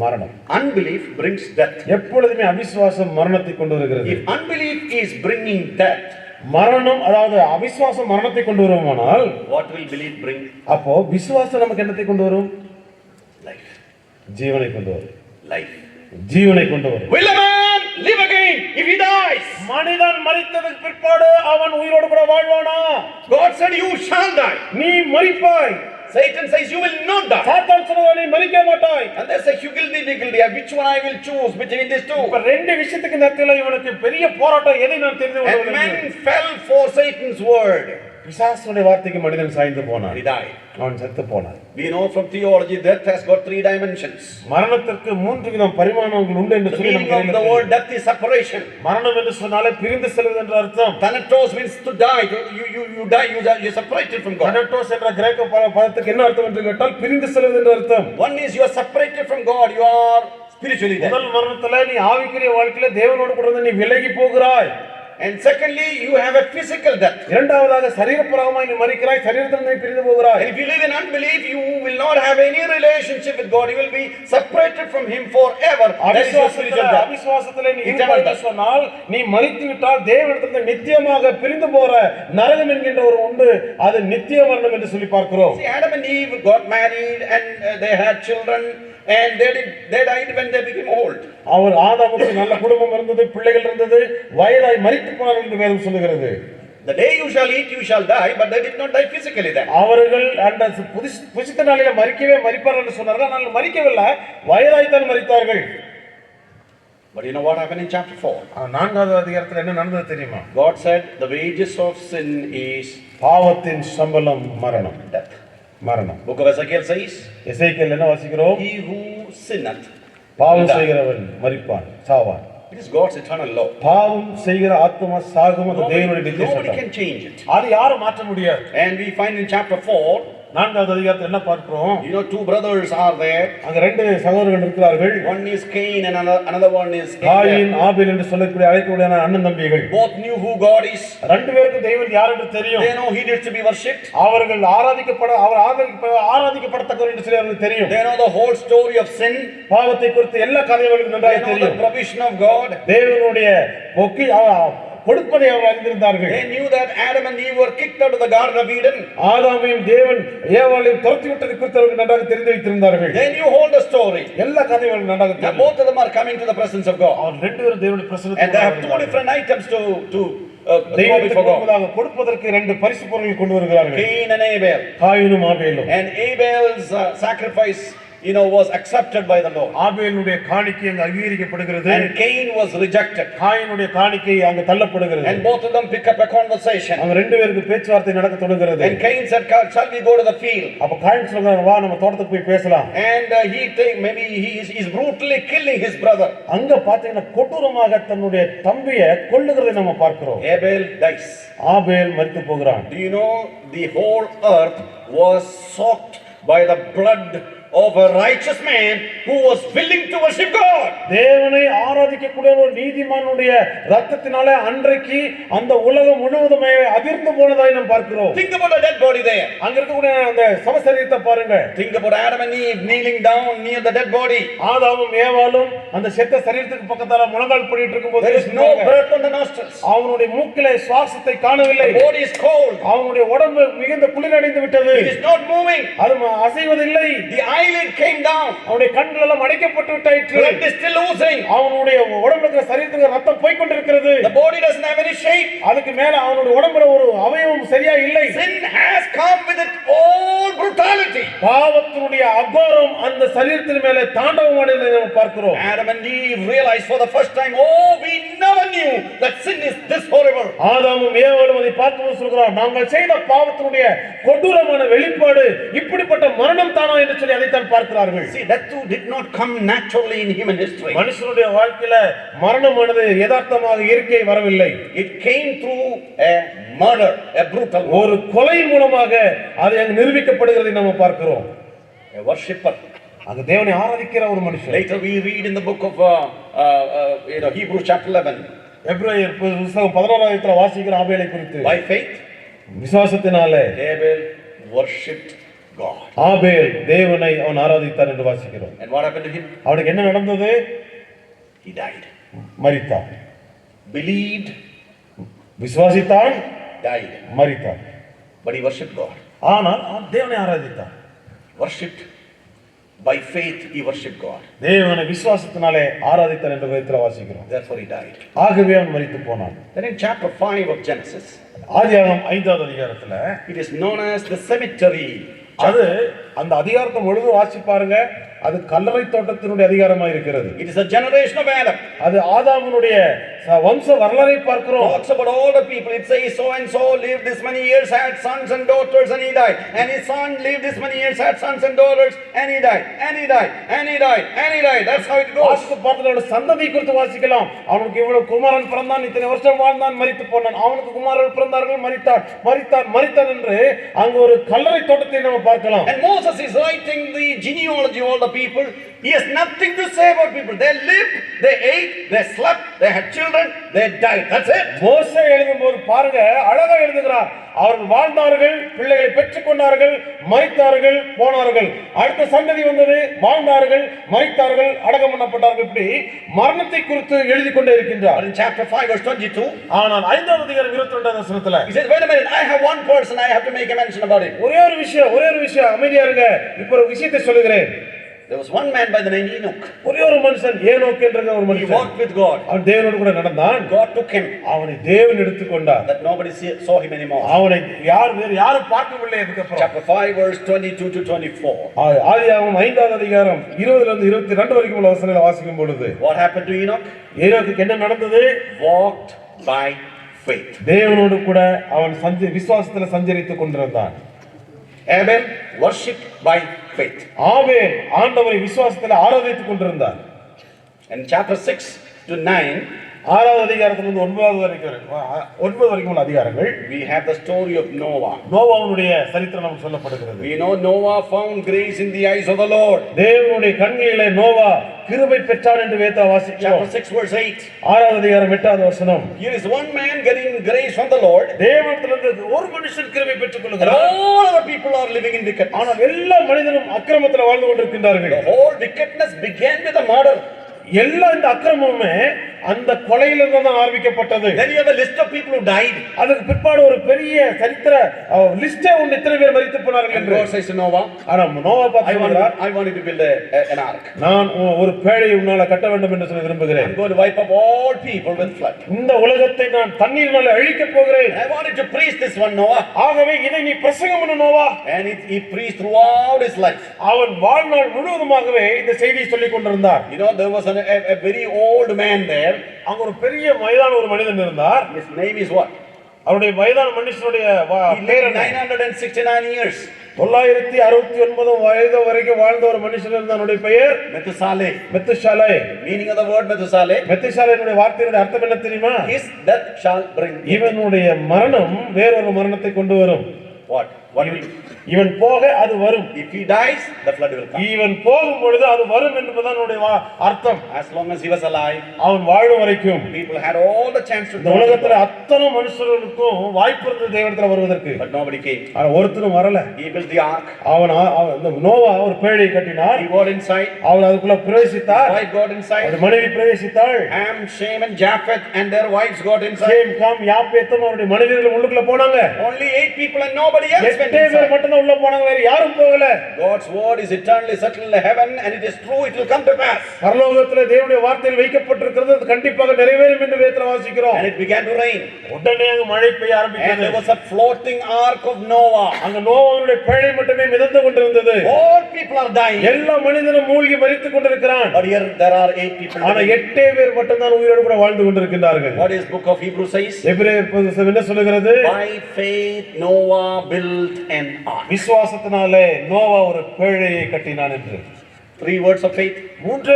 மரணம். Unbelief brings death. எப்பொழுதுமே அவிசுவாசம் மரணத்தை கொண்டு வருகிறது. If unbelief is bringing death, மரணம் அதாவது அவிசுவாசம் மரணத்தை கொண்டு வருமானால் what will belief bring? அப்போ விசுவாசம் நமக்கு என்னத்தை கொண்டு வரும்? Life. ஜீவனை கொண்டு வரும். Life. ஜீவனை கொண்டு வரும். Will a man live again if he dies? மனிதன் மரித்ததற்கு பிற்பாடு அவன் உயிரோடு கூட வாழ்வானா? God said you shall die. நீ மரிப்பாய். Satan says you will not die. சாத்தான் சொல்றான் நீ மரிக்க மாட்டாய். And there's a higgledy-piggledy. Which one I will choose between these two? இப்ப ரெண்டு விஷயத்துக்கு நடுவுல இவனுக்கு பெரிய போராட்டம். எதை நான் தெரிந்து And கொள்வது? men fell for Satan's word. பிசாசுடைய வார்த்தைக்கு மனிதன் சாய்ந்து போனான். He died. அவன் செத்து போனான். We know from theology death has got 3 dimensions. மரணத்திற்கு 3 விதம் பரிமாணங்கள் உண்டு என்று The சொல்லி meaning of the word death is separation. மரணம் என்று சொன்னாலே பிரிந்து செல்வது என்ற அர்த்தம். Thanatos means to die. You die. You are separated from God. தனட்டோஸ் என்ற கிரேக்க பதத்துக்கு என்ன அர்த்தம் என்று கேட்டால் பிரிந்து செல்வது என்ற அர்த்தம். One is you are separated from God. You are spiritually dead. முதல் மரணத்துல நீ ஆவிக்குரிய வாழ்க்கையில தேவனோடு கூட இருந்து நீ விலகி போகிறாய். And secondly, you have a physical death. இரண்டாவதாக சரீரபரமாய் நீ மரிக்கிறாய், சரீரத்தில் நீ பிரிந்து போகிறாய். And if you live in unbelief, you will not have any relationship with God. You will be separated from Him forever. That is your spiritual death. அவிசுவாசத்திலே நீ இருப்பாய் சொன்னால் நீ மரித்து விட்டால் தேவனிடத்தில் நித்தியமாக பிரிந்து போற நரகம் என்கின்ற ஒரு உண்டு. அது நித்திய மரணம் என்று சொல்லி பார்க்கிறோம். See, Adam and Eve got married and they had children. And they died when they became old. அவர் ஆதாமுக்கு நல்ல குடும்பம் இருந்தது, பிள்ளைகள் இருந்தது, வயதாய் மரித்து போனார்கள் என்று வேதம் சொல்லுகிறது. The day you shall eat, you shall die, but they did not die physically then. அவர்கள் அந்த புசித்த நாளிலே மரிப்பார்கள் என்று சொன்னார்கள், ஆனால் மரிக்கவில்லை, வயதாய் தான் மரித்தார்கள். But you know what happened in chapter 4? 4வது அதிகாரத்தில் என்ன நடந்தது தெரியுமா? God said the wages of sin is பாவத்தின் சம்பளம் மரணம். death. மரணம். Book of Ezekiel says, எசேக்கியேல் என்ன வாசிக்கிறோம்? he who sinneth பாவம் செய்கிறவன் மரிப்பான், சாவான். It is God's eternal law. பாவம் செய்கிற ஆத்மா சாகும். அது தேவனுடைய நித்திய Nobody சட்டம். can change it. அது யாரும் மாற்ற முடியாது. And we find in chapter 4, 4வது அதிகாரத்தில் என்ன பார்க்கிறோம்? you know, 2 brothers are there. அங்க 2 சகோதரர்கள் இருக்கிறார்கள். One is Cain and another one is coin, Abel. ஆபேல் என்று சொல்லக்கூடிய அழைக்கக்கூடிய அண்ணன் தம்பிகள். Both knew who God is. 2 பேருக்கு தெய்வம் யார் என்று தெரியும். They know He needs to be worshipped. அவர்கள் ஆராதிக்கப்படத்தக்கவர் என்று சொல்லி அவர்களுக்கு தெரியும். They know the whole story of sin. பாவத்தை குறித்து எல்லா கதைகளுக்கும் நன்றாக They know the தெரியும். provision of God. தேவனுடைய கொடுப்பதை அவர்கள் அறிந்திருந்தார்கள். They knew that Adam and Eve were kicked out of the Garden of Eden. ஆதாமையும் தேவன் ஏவாளையும் துரத்தி விட்டதை குறித்து அவர்கள் நன்றாக தெரிந்து வைத்திருந்தார்கள். They knew all the story. எல்லா கதைகளும் நன்றாக Now தெரியும். both of them are coming to the presence of God. அவர்கள் 2 பேரும் தேவனுடைய பிரசன்னத்தில் And they have 2 different items to throw தெய்வத்துக்கு before God. முன்பதாக கொடுப்பதற்கு 2 பரிசு பொருட்கள் கொண்டு வருகிறார்கள். Cain and Abel. காயினும் ஆபேலும். And Abel's sacrifice was accepted by the Lord. ஆபேலுடைய காணிக்கை அங்கு அங்கீகரிக்கப்படுகிறது. And Cain was rejected. காயினுடைய காணிக்கை அங்கு தள்ளப்படுகிறது. And both of them pick up a conversation. அவங்க ரெண்டு பேருக்கு பேச்சுவார்த்தை நடக்க தொடங்குகிறது. And Cain said, shall we go to the field? அப்ப காயின் சொல்றாரு, வா நம்ம தோட்டத்துக்கு போய் பேசலாம். And maybe he is brutally killing his brother. அங்க பாத்தீங்கன்னா கொடூரமாக தன்னுடைய தம்பியை கொல்லுகிறதை நம்ம பார்க்கிறோம். Abel dies. ஆபேல் மரித்து போகிறான். Do you know the whole earth was soaked by the blood of a righteous man who was willing to worship God. தேவனை ஆராதிக்கக்கூடிய ஒரு நீதிமானுடைய இரத்தத்தினாலே அன்றைக்கு அந்த உலகம் முழுவதுமே அதிர்ந்து போனதாய் நாம் பார்க்கிறோம். Think about the dead body there. அங்க இருக்கக்கூடிய அந்த சவசரீரத்தை பாருங்க. Think about Adam and Eve kneeling down near the dead body. ஆதாமும் ஏவாளும் அந்த செத்த சரீரத்துக்கு பக்கத்தால முழங்கால் பண்ணிட்டு இருக்கும்போது there is no breath on the nostrils. அவனுடைய மூக்கிலே சுவாசத்தை காணவில்லை. The body is cold. அவனுடைய உடம்பு மிகுந்த குளிரடைந்து விட்டது. It is not moving. அது அசைவதில்லை. The eyelid came down. அவனுடைய கண்கள் எல்லாம் அடைக்கப்பட்டு விட்டாயிற்று. Blood is still oozing. அவனுடைய உடம்புல சரீரத்துல ரத்தம் போய் கொண்டிருக்கிறது. The body doesn't have any shape. அதுக்கு மேல அவனுடைய உடம்புல ஒரு அவயவம் சரியா இல்லை. Sin has come with its all brutality. பாவத்தினுடைய அகோரம் அந்த சரீரத்தின் மேலே தாண்டவம் ஆடுவதை நாம் பார்க்கிறோம். Adam and Eve realized for the first time, oh, we never knew that sin is this horrible. ஆதாமும் ஏவாளும் அதை பார்க்கும்போது சொல்கிறார், நாங்கள் செய்த பாவத்தினுடைய கொடூரமான வெளிப்பாடு இப்படிப்பட்ட மரணம் தானா என்று சொல்லி அதைத்தான் பார்க்கிறார்கள். See, that too did not come naturally in human history. மனுஷனுடைய வாழ்க்கையில மரணமானது யதார்த்தமாக இயற்கை வரவில்லை. It came through a murder, a brutal murder. ஒரு கொலை மூலமாக அது அங்கு நிரூபிக்கப்படுகிறதை நாம் பார்க்கிறோம். A worshipper. அந்த தேவனை ஆராதிக்கிற ஒரு மனுஷன். Later we read in the book of Hebrews chapter 11. எபிரேயர் புத்தகம் 11 வாசிக்கிற ஆபேலை குறித்து. By faith, விசுவாசத்தினாலே Abel worshipped God. ஆபேல் தேவனை அவன் ஆராதித்தான் என்று வாசிக்கிறோம். And what happened to him? அவனுக்கு என்ன நடந்தது? He died. மரித்தான். Believed, விசுவாசித்தான், died. மரித்தான். But he worshipped God. ஆனால் அவன் தேவனை ஆராதித்தான். Worshipped by faith, he worshipped God. தேவனை விசுவாசத்தினாலே ஆராதித்தான் என்று வேதத்தில் வாசிக்கிறோம். Therefore he died. ஆகவே அவன் மரித்து போனான். Then in chapter 5 of Genesis, ஆதியாகமம் 5வது அதிகாரத்துல it is known as the cemetery. அது அந்த அதிகாரத்தை முழுதும் வாசி பாருங்க. அது கல்லறை தோட்டத்தினுடைய அதிகாரமா இருக்கிறது. It is a generation of Adam. அது ஆதாமுடைய வம்ச வரலாறை பார்க்கிறோம். Talks about all the people. It says so and so lived this many years, had sons and daughters, and he died. And his son lived this many years, had sons and daughters, and he died. And he died. And he died. And he died. That's how it goes. வாசித்து பார்த்தா சந்ததி குறித்து வாசிக்கலாம். அவனுக்கு இவ்வளவு குமாரன் பிறந்தான், இத்தனை வருஷம் வாழ்ந்தான், மரித்து போனான். அவனுக்கு குமாரர்கள் பிறந்தார்கள், மரித்தான் என்று அங்க ஒரு கல்லறை தோட்டத்தை நம்ம பார்க்கலாம். And Moses is writing the genealogy of all the people. He has nothing to say about people. They lived, they ate, they slept, they had children, they died. That's it. மோசே எழுதும்போது பாருங்க, அழகா எழுதுகிறார். அவர்கள் வாழ்ந்தார்கள், பிள்ளைகளை பெற்றுக் கொண்டார்கள், மரித்தார்கள், போனார்கள். அடுத்த சந்ததி வந்தது, வாழ்ந்தார்கள், மரித்தார்கள், அடக்கம் பண்ணப்பட்டார்கள். இப்படி மரணத்தை குறித்து எழுதி கொண்டே இருக்கின்றார். But in chapter 5 verse 22, ஆனால் 5வது அதிகாரம் 22வது வசனத்துல he says, wait a minute, I have one person I have to make a mention about it. ஒரே ஒரு விஷயம் அமைதியா இருங்க. இப்போ ஒரு விஷயத்தை சொல்லுகிறேன். There was one man by the name Enoch. ஒரே ஒரு மனுஷன் ஏனோக் என்ற ஒரு He மனுஷன். walked with God. அவன் தேவனோடு கூட நடந்தான். God took him. அவனை தேவன் எடுத்துக்கொண்டார். That nobody saw him anymore. அவனை வேறு யாரும் பார்க்கவில்லை. அதுக்கு அப்புறம் Chapter 5 verse 22 to 24. ஆதியாகமம் 5வது அதிகாரம் 20 லிருந்து 22 வரைக்கும் உள்ள வசனங்களை வாசிக்கும் பொழுது What happened to Enoch? ஏனோக்குக்கு என்ன நடந்தது? Walked by faith. தேவனோடு கூட அவன் விசுவாசத்துல சஞ்சரித்துக் கொண்டிருந்தான். Abel worshipped by faith. ஆபேல் ஆண்டவரை விசுவாசத்துல ஆராதித்துக் கொண்டிருந்தான். And chapter 6 to 9, 6வது அதிகாரத்திலிருந்து 9 வரைக்கும் உள்ள அதிகாரங்கள் we have the story of Noah. நோவாவுடைய சரித்திரம் நமக்கு சொல்லப்படுகிறது. We know Noah found grace in the eyes of the Lord. தேவனுடைய கண்களிலே நோவா கிருபை பெற்றான் என்று வேதத்தை வாசிக்கிறோம். Chapter 6 verse 8. 6வது அதிகாரம் 8வது வசனம். Here is one man getting grace from the Lord. தேவனிடத்திலிருந்து ஒரு மனுஷன் கிருபை பெற்றுக் And கொள்கிறார். all other people are living in wickedness. ஆனால் எல்லா மனிதனும் அக்கிரமத்தில் வாழ்ந்து கொண்டிருக்கின்றார்கள். The whole wickedness began with a murder. எல்லா இந்த அக்கிரமமுமே அந்த கொலையிலிருந்து தான் ஆரம்பிக்கப்பட்டது. Then you have a list of people who died. அதுக்கு பிற்பாடு ஒரு பெரிய சரித்திர லிஸ்டே ஒன்று இத்தனை பேர் மரித்து போனார்கள் And என்று. God says to Noah, ஆனா நோவா பார்த்து சொல்றார், I want you to build an ark. நான் ஒரு பேழையை உன்னால கட்ட வேண்டும் என்று சொல்ல விரும்புகிறேன். I'm going to wipe up all people with flood. இந்த உலகத்தை நான் தண்ணீரினால அழிக்க போகிறேன். I want you to preach this one, Noah. ஆகவே இதை நீ பிரசங்கம் பண்ணு Noah. And he preached throughout his life. அவன் வாழ்நாள் முழுவதுமாகவே இந்த செய்தியை சொல்லிக் கொண்டிருந்தார். You know, there was a very old man there. அங்க ஒரு பெரிய வயதான ஒரு மனிதன் இருந்தார். His name is what? அவருடைய வயதான மனுஷனுடைய He lived 969 years. 969 வயது வரைக்கும் வாழ்ந்த ஒரு மனுஷன் இருந்தார். அவருடைய பெயர் Methuselah. மெத்துஷாலை. Meaning of the word Methuselah, மெத்துஷாலையினுடைய வார்த்தையுடைய அர்த்தம் என்ன தெரியுமா? his death shall bring. இவனுடைய மரணம் வேறொரு மரணத்தை கொண்டு வரும். What? What will? இவன் போக அது வரும். If he dies, the flood will come. இவன் போகும் பொழுது அது வரும் என்பதுதான் அவனுடைய அர்த்தம். As long as he was alive, அவன் வாழும் வரைக்கும் people had all the chance to இந்த உலகத்துல அத்தனை மனுஷர்களுக்கும் வாய்ப்பு இருந்தது தேவனிடத்துல வருவதற்கு. but nobody came. ஆனா ஒருத்தரும் வரல. He built the ark. அவன் நோவா ஒரு பேழையை கட்டினார். He got inside. அவன் அதுக்குள்ள பிரவேசித்தார். His wife got inside. அவருடைய மனைவி பிரவேசித்தாள். Ham, Shem and Japheth and their wives got inside. Shem Ham யாப்பேத்தும் அவருடைய மனைவிகள் உள்ளுக்குள்ள போனாங்க. Only 8 people and nobody else went 8 பேர் inside. மட்டும் தான் உள்ள போனாங்க, வேற யாரும் போகல. God's word is eternally settled in heaven and it is true, it will come to pass. பரலோகத்திலே தேவனுடைய வார்த்தைகள் வைக்கப்பட்டிருக்கிறது, அது கண்டிப்பாக நிறைவேறும் என்று வேதத்தில் வாசிக்கிறோம். And it began to rain. உடனே அங்க மழை பெய்ய And ஆரம்பித்தது. there was a floating ark of Noah. அங்க நோவாவுடைய பேழை மட்டுமே மிதந்து கொண்டிருந்தது. All people are dying. எல்லா மனிதனும் மூழ்கி மரித்துக் கொண்டிருக்கிறான். But here there are 8 people. ஆனா 8 பேர் மட்டும் தான் உயிரோடு கூட வாழ்ந்து கொண்டிருக்கிறார்கள். What is book of Hebrews says? எபிரேயர் புத்தகம் என்ன சொல்லுகிறது? By faith Noah built an ark. விசுவாசத்தினாலே நோவா ஒரு பேழையை கட்டினான் என்று. 3 words of faith. மூன்று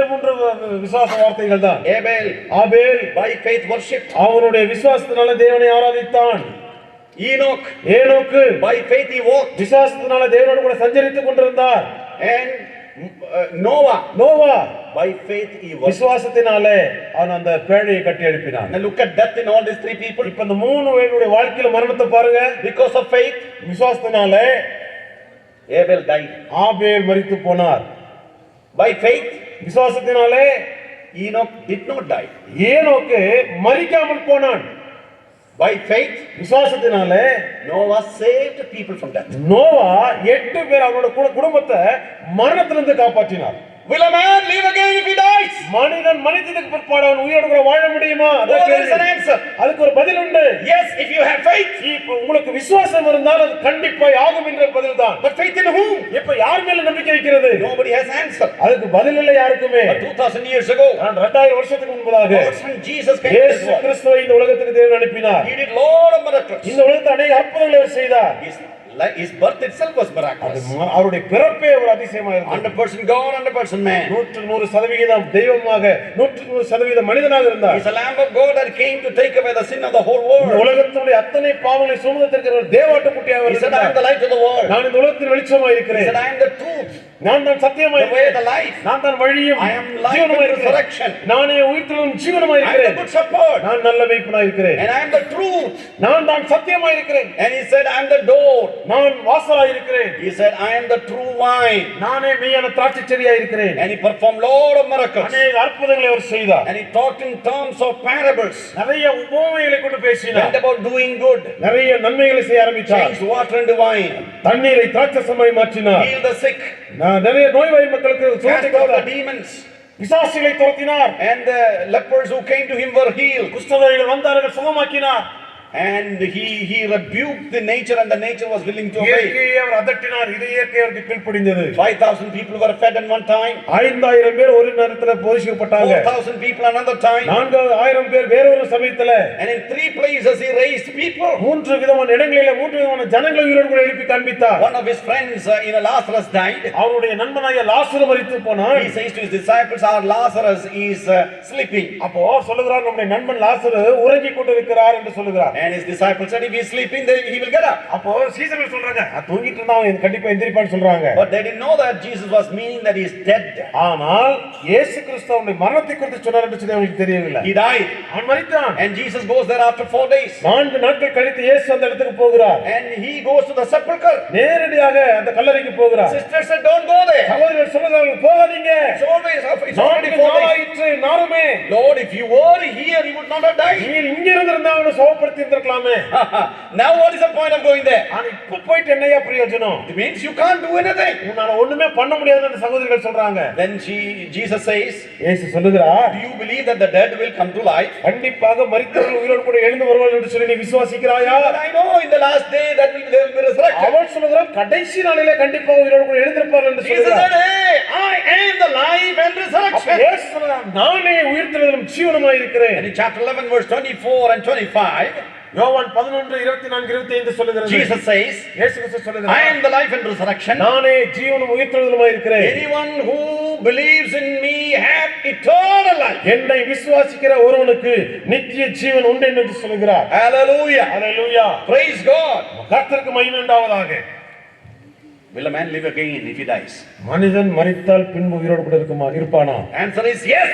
விசுவாச வார்த்தைகள் தான். Abel, Abel by faith worshipped. அவனுடைய விசுவாசத்தினாலே தேவனை ஆராதித்தான். Enoch, ஏனோக்கு by faith he walked. விசுவாசத்தினாலே தேவனோடு கூட சஞ்சரித்துக் கொண்டிருந்தார். And Noah, Noah by faith he walked. விசுவாசத்தினாலே அவன் அந்த பேழையை கட்டி எழுப்பினான். Now look at death in all these 3 people. இப்ப இந்த மூணு பேருடைய வாழ்க்கையில மரணத்தை பாருங்க. Because of faith, விசுவாசத்தினாலே Abel died. ஆபேல் மரித்து போனார். By faith, விசுவாசத்தினாலே Enoch did not die. ஏனோக்கு மரிக்காமல் போனான். By faith, விசுவாசத்தினாலே Noah saved people from death. Noah 8 பேர் அவனோட குடும்பத்தை மரணத்திலிருந்து காப்பாற்றினார். Will a man live again if he dies? மனிதன் மனிதனுக்கு பிற்பாடு அவன் உயிரோடு கூட வாழ முடியுமா? Oh, there is an answer. அதுக்கு ஒரு பதில் உண்டு. Yes, if you have faith. இப்போ உங்களுக்கு விசுவாசம் இருந்தால் அது கண்டிப்பாய் ஆகும் என்ற பதில் தான். But faith in whom? இப்ப யார் மேல நம்பிக்கை வைக்கிறது? Nobody has answer. அதுக்கு பதில் இல்லை யாருக்குமே. But 2000 years ago, 2000 வருஷத்துக்கு முன்பதாக God's son Jesus came to this இயேசு world. கிறிஸ்துவை இந்த உலகத்துக்கு தேவன் அனுப்பினார். He did lot of miracles. இந்த உலகத்தில் அநேக அற்புதங்களை அவர் செய்தார். His birth itself was miraculous. அவருடைய பிறப்பே ஒரு அதிசயமா இருந்தது. 100% God, 100% man. 100% தெய்வமாக 100% மனிதனாக இருந்தார். He is a lamb of God that came to take away the sin of the whole இந்த world. உலகத்தினுடைய அத்தனை பாவங்களை சுமந்திருக்கிற ஒரு தேவாட்டுக்குட்டியாக He said, I am the light of the world. நான் இந்த உலகத்தில் வெளிச்சமாக He இருக்கிறேன். said, I am the truth, நான் தான் சத்தியமாக the way, இருக்கிறேன். the life. நான் தான் வழியும் I am life ஜீவனுமாக and இருக்கிறேன். resurrection. நானே உயிர்த்தெழும் ஜீவனுமாக I am the இருக்கிறேன். good shepherd. நான் நல்ல மேய்ப்பனாக இருக்கிறேன். And I am the truth. நான் தான் சத்தியமாக இருக்கிறேன். And he said, I am the door. நான் வாசலாக இருக்கிறேன். He said, I am the true wine. நானே மெய்யான திராட்சை செடியாக இருக்கிறேன். And he performed lot of miracles. அநேக அற்புதங்களை அவர் செய்தார். And he talked in terms of parables. நிறைய உபமானங்களை கொண்டு பேசினார். And about doing good. நிறைய நன்மைகளை செய்ய ஆரம்பித்தார். Changed water into wine. தண்ணீரை திராட்சரசமாய் மாற்றினார். Healed the sick. நிறைய நோய்வாய் மக்களுக்கு சுகத்தை Cast out the கொடுத்தார். demons. பிசாசுகளை துரத்தினார். And the lepers who came to him were healed. குஷ்டரோகிகள் வந்தார்கள், சுகமாக்கினார். And he rebuked the nature and the nature was willing to obey. இயற்கையை அவர் அதட்டினார். இது இயற்கை அவருக்கு கீழ்ப்படிந்தது. 5,000 people were fed in one time. 5000 பேர் ஒரு நேரத்துல போஷிக்கப்பட்டாங்க. 4,000 people another time. 4000 பேர் வேறொரு சமயத்துல. And in 3 places he raised people. மூன்று விதமான இடங்களிலே மூன்று விதமான ஜனங்களை உயிரோடு கூட எழுப்பி காண்பித்தார். One of his friends, Lazarus, died. அவருடைய நண்பனாகிய லாசரு மரித்து போனான். He says to his disciples, our Lazarus is sleeping. அப்போ சொல்லுகிறார், நம்முடைய நண்பன் லாசரு உறங்கிக் கொண்டிருக்கிறார் என்று சொல்லுகிறார். And his disciples said, if he is sleeping, then he will get up. அப்போ சீசர்கள் சொல்றாங்க தூங்கிட்டு இருந்தா அவன் கண்டிப்பா எந்திரிப்பான்னு சொல்றாங்க. But they didn't know that Jesus was meaning that he is dead. ஆனால் இயேசு கிறிஸ்து அவனுடைய மரணத்தை குறித்து சொன்னார் என்று சொல்லி அவங்களுக்கு தெரியவில்லை. He died. அவன் மரித்தான். And Jesus goes there after 4 days. 4 நாட்கள் கழித்து இயேசு அந்த இடத்துக்கு போகிறார். And he goes to the sepulchre. நேரடியாக அந்த கல்லறைக்கு போகிறார். Sister said, don't go there. சகோதரர்கள் சொல்றாங்க போகாதீங்க. It's already 4 days. நாருமே. Lord, if you were here, he would not have died. நீ இங்க இருந்திருந்தா அவனை சவப்படுத்தி இருந்திருக்கலாமே. Now what is the point of going there? ஆனா இப்ப போயிட்டு என்னையா பிரயோஜனம்? It means you can't do anything. உன்னால ஒண்ணுமே பண்ண முடியாதுன்னு சகோதரர்கள் சொல்றாங்க. Then Jesus says, இயேசு சொல்லுகிறார், do you believe that the dead will come to life? கண்டிப்பாக மரித்தவர்கள் உயிரோடு கூட எழுந்து வருவார்கள் என்று சொல்லி நீ விசுவாசிக்கிறாயா? But I know in the last day that they will be resurrected. அவன் சொல்லுகிறான் கடைசி நாளிலே கண்டிப்பாக உயிரோடு கூட எழுந்திருப்பார்கள் என்று Jesus சொல்லுகிறார். said, hey, I am the life and resurrection. இயேசு சொல்றார் நானே உயிர்த்தெழுதலும் ஜீவனுமாய் இருக்கிறேன். And in chapter 11 verse 24 and 25, யோவான் 11:24-25 சொல்லுகிறது. Jesus says, இயேசு கிறிஸ்து சொல்லுகிறார், I am the life and resurrection. நானே ஜீவனும் உயிர்த்தெழுதலுமாய் இருக்கிறேன். Anyone who believes in me have eternal life. என்னை விசுவாசிக்கிற ஒருவனுக்கு நித்திய ஜீவன் உண்டு என்று சொல்லுகிறார். Hallelujah. ஹalleluya. Praise God. கர்த்தருக்கு மகிமை உண்டாவதாக. Will a man live again if he dies? மனிதன் மரித்தால் பின்பு உயிரோடு கூட இருப்பானா? Answer is yes.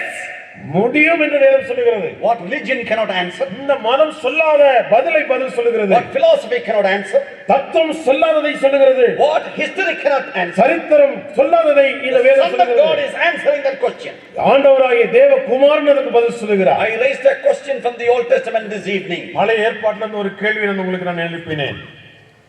முடியும் என்று வேதம் சொல்லுகிறது. What religion cannot answer. இந்த மதம் சொல்லாத பதில் சொல்லுகிறது. What philosophy cannot answer. தத்துவம் சொல்லாததை சொல்லுகிறது. What history cannot answer. சரித்திரம் சொல்லாததை இந்த வேதம் Son of God சொல்லுகிறது. is answering that question. ஆண்டவராகிய தேவகுமாரன் அதற்கு பதில் சொல்லுகிறார். I raised a question from the Old Testament this evening. பழைய ஏற்பாட்டில இருந்து ஒரு கேள்வி உங்களுக்கு நான் எழுப்பினேன்.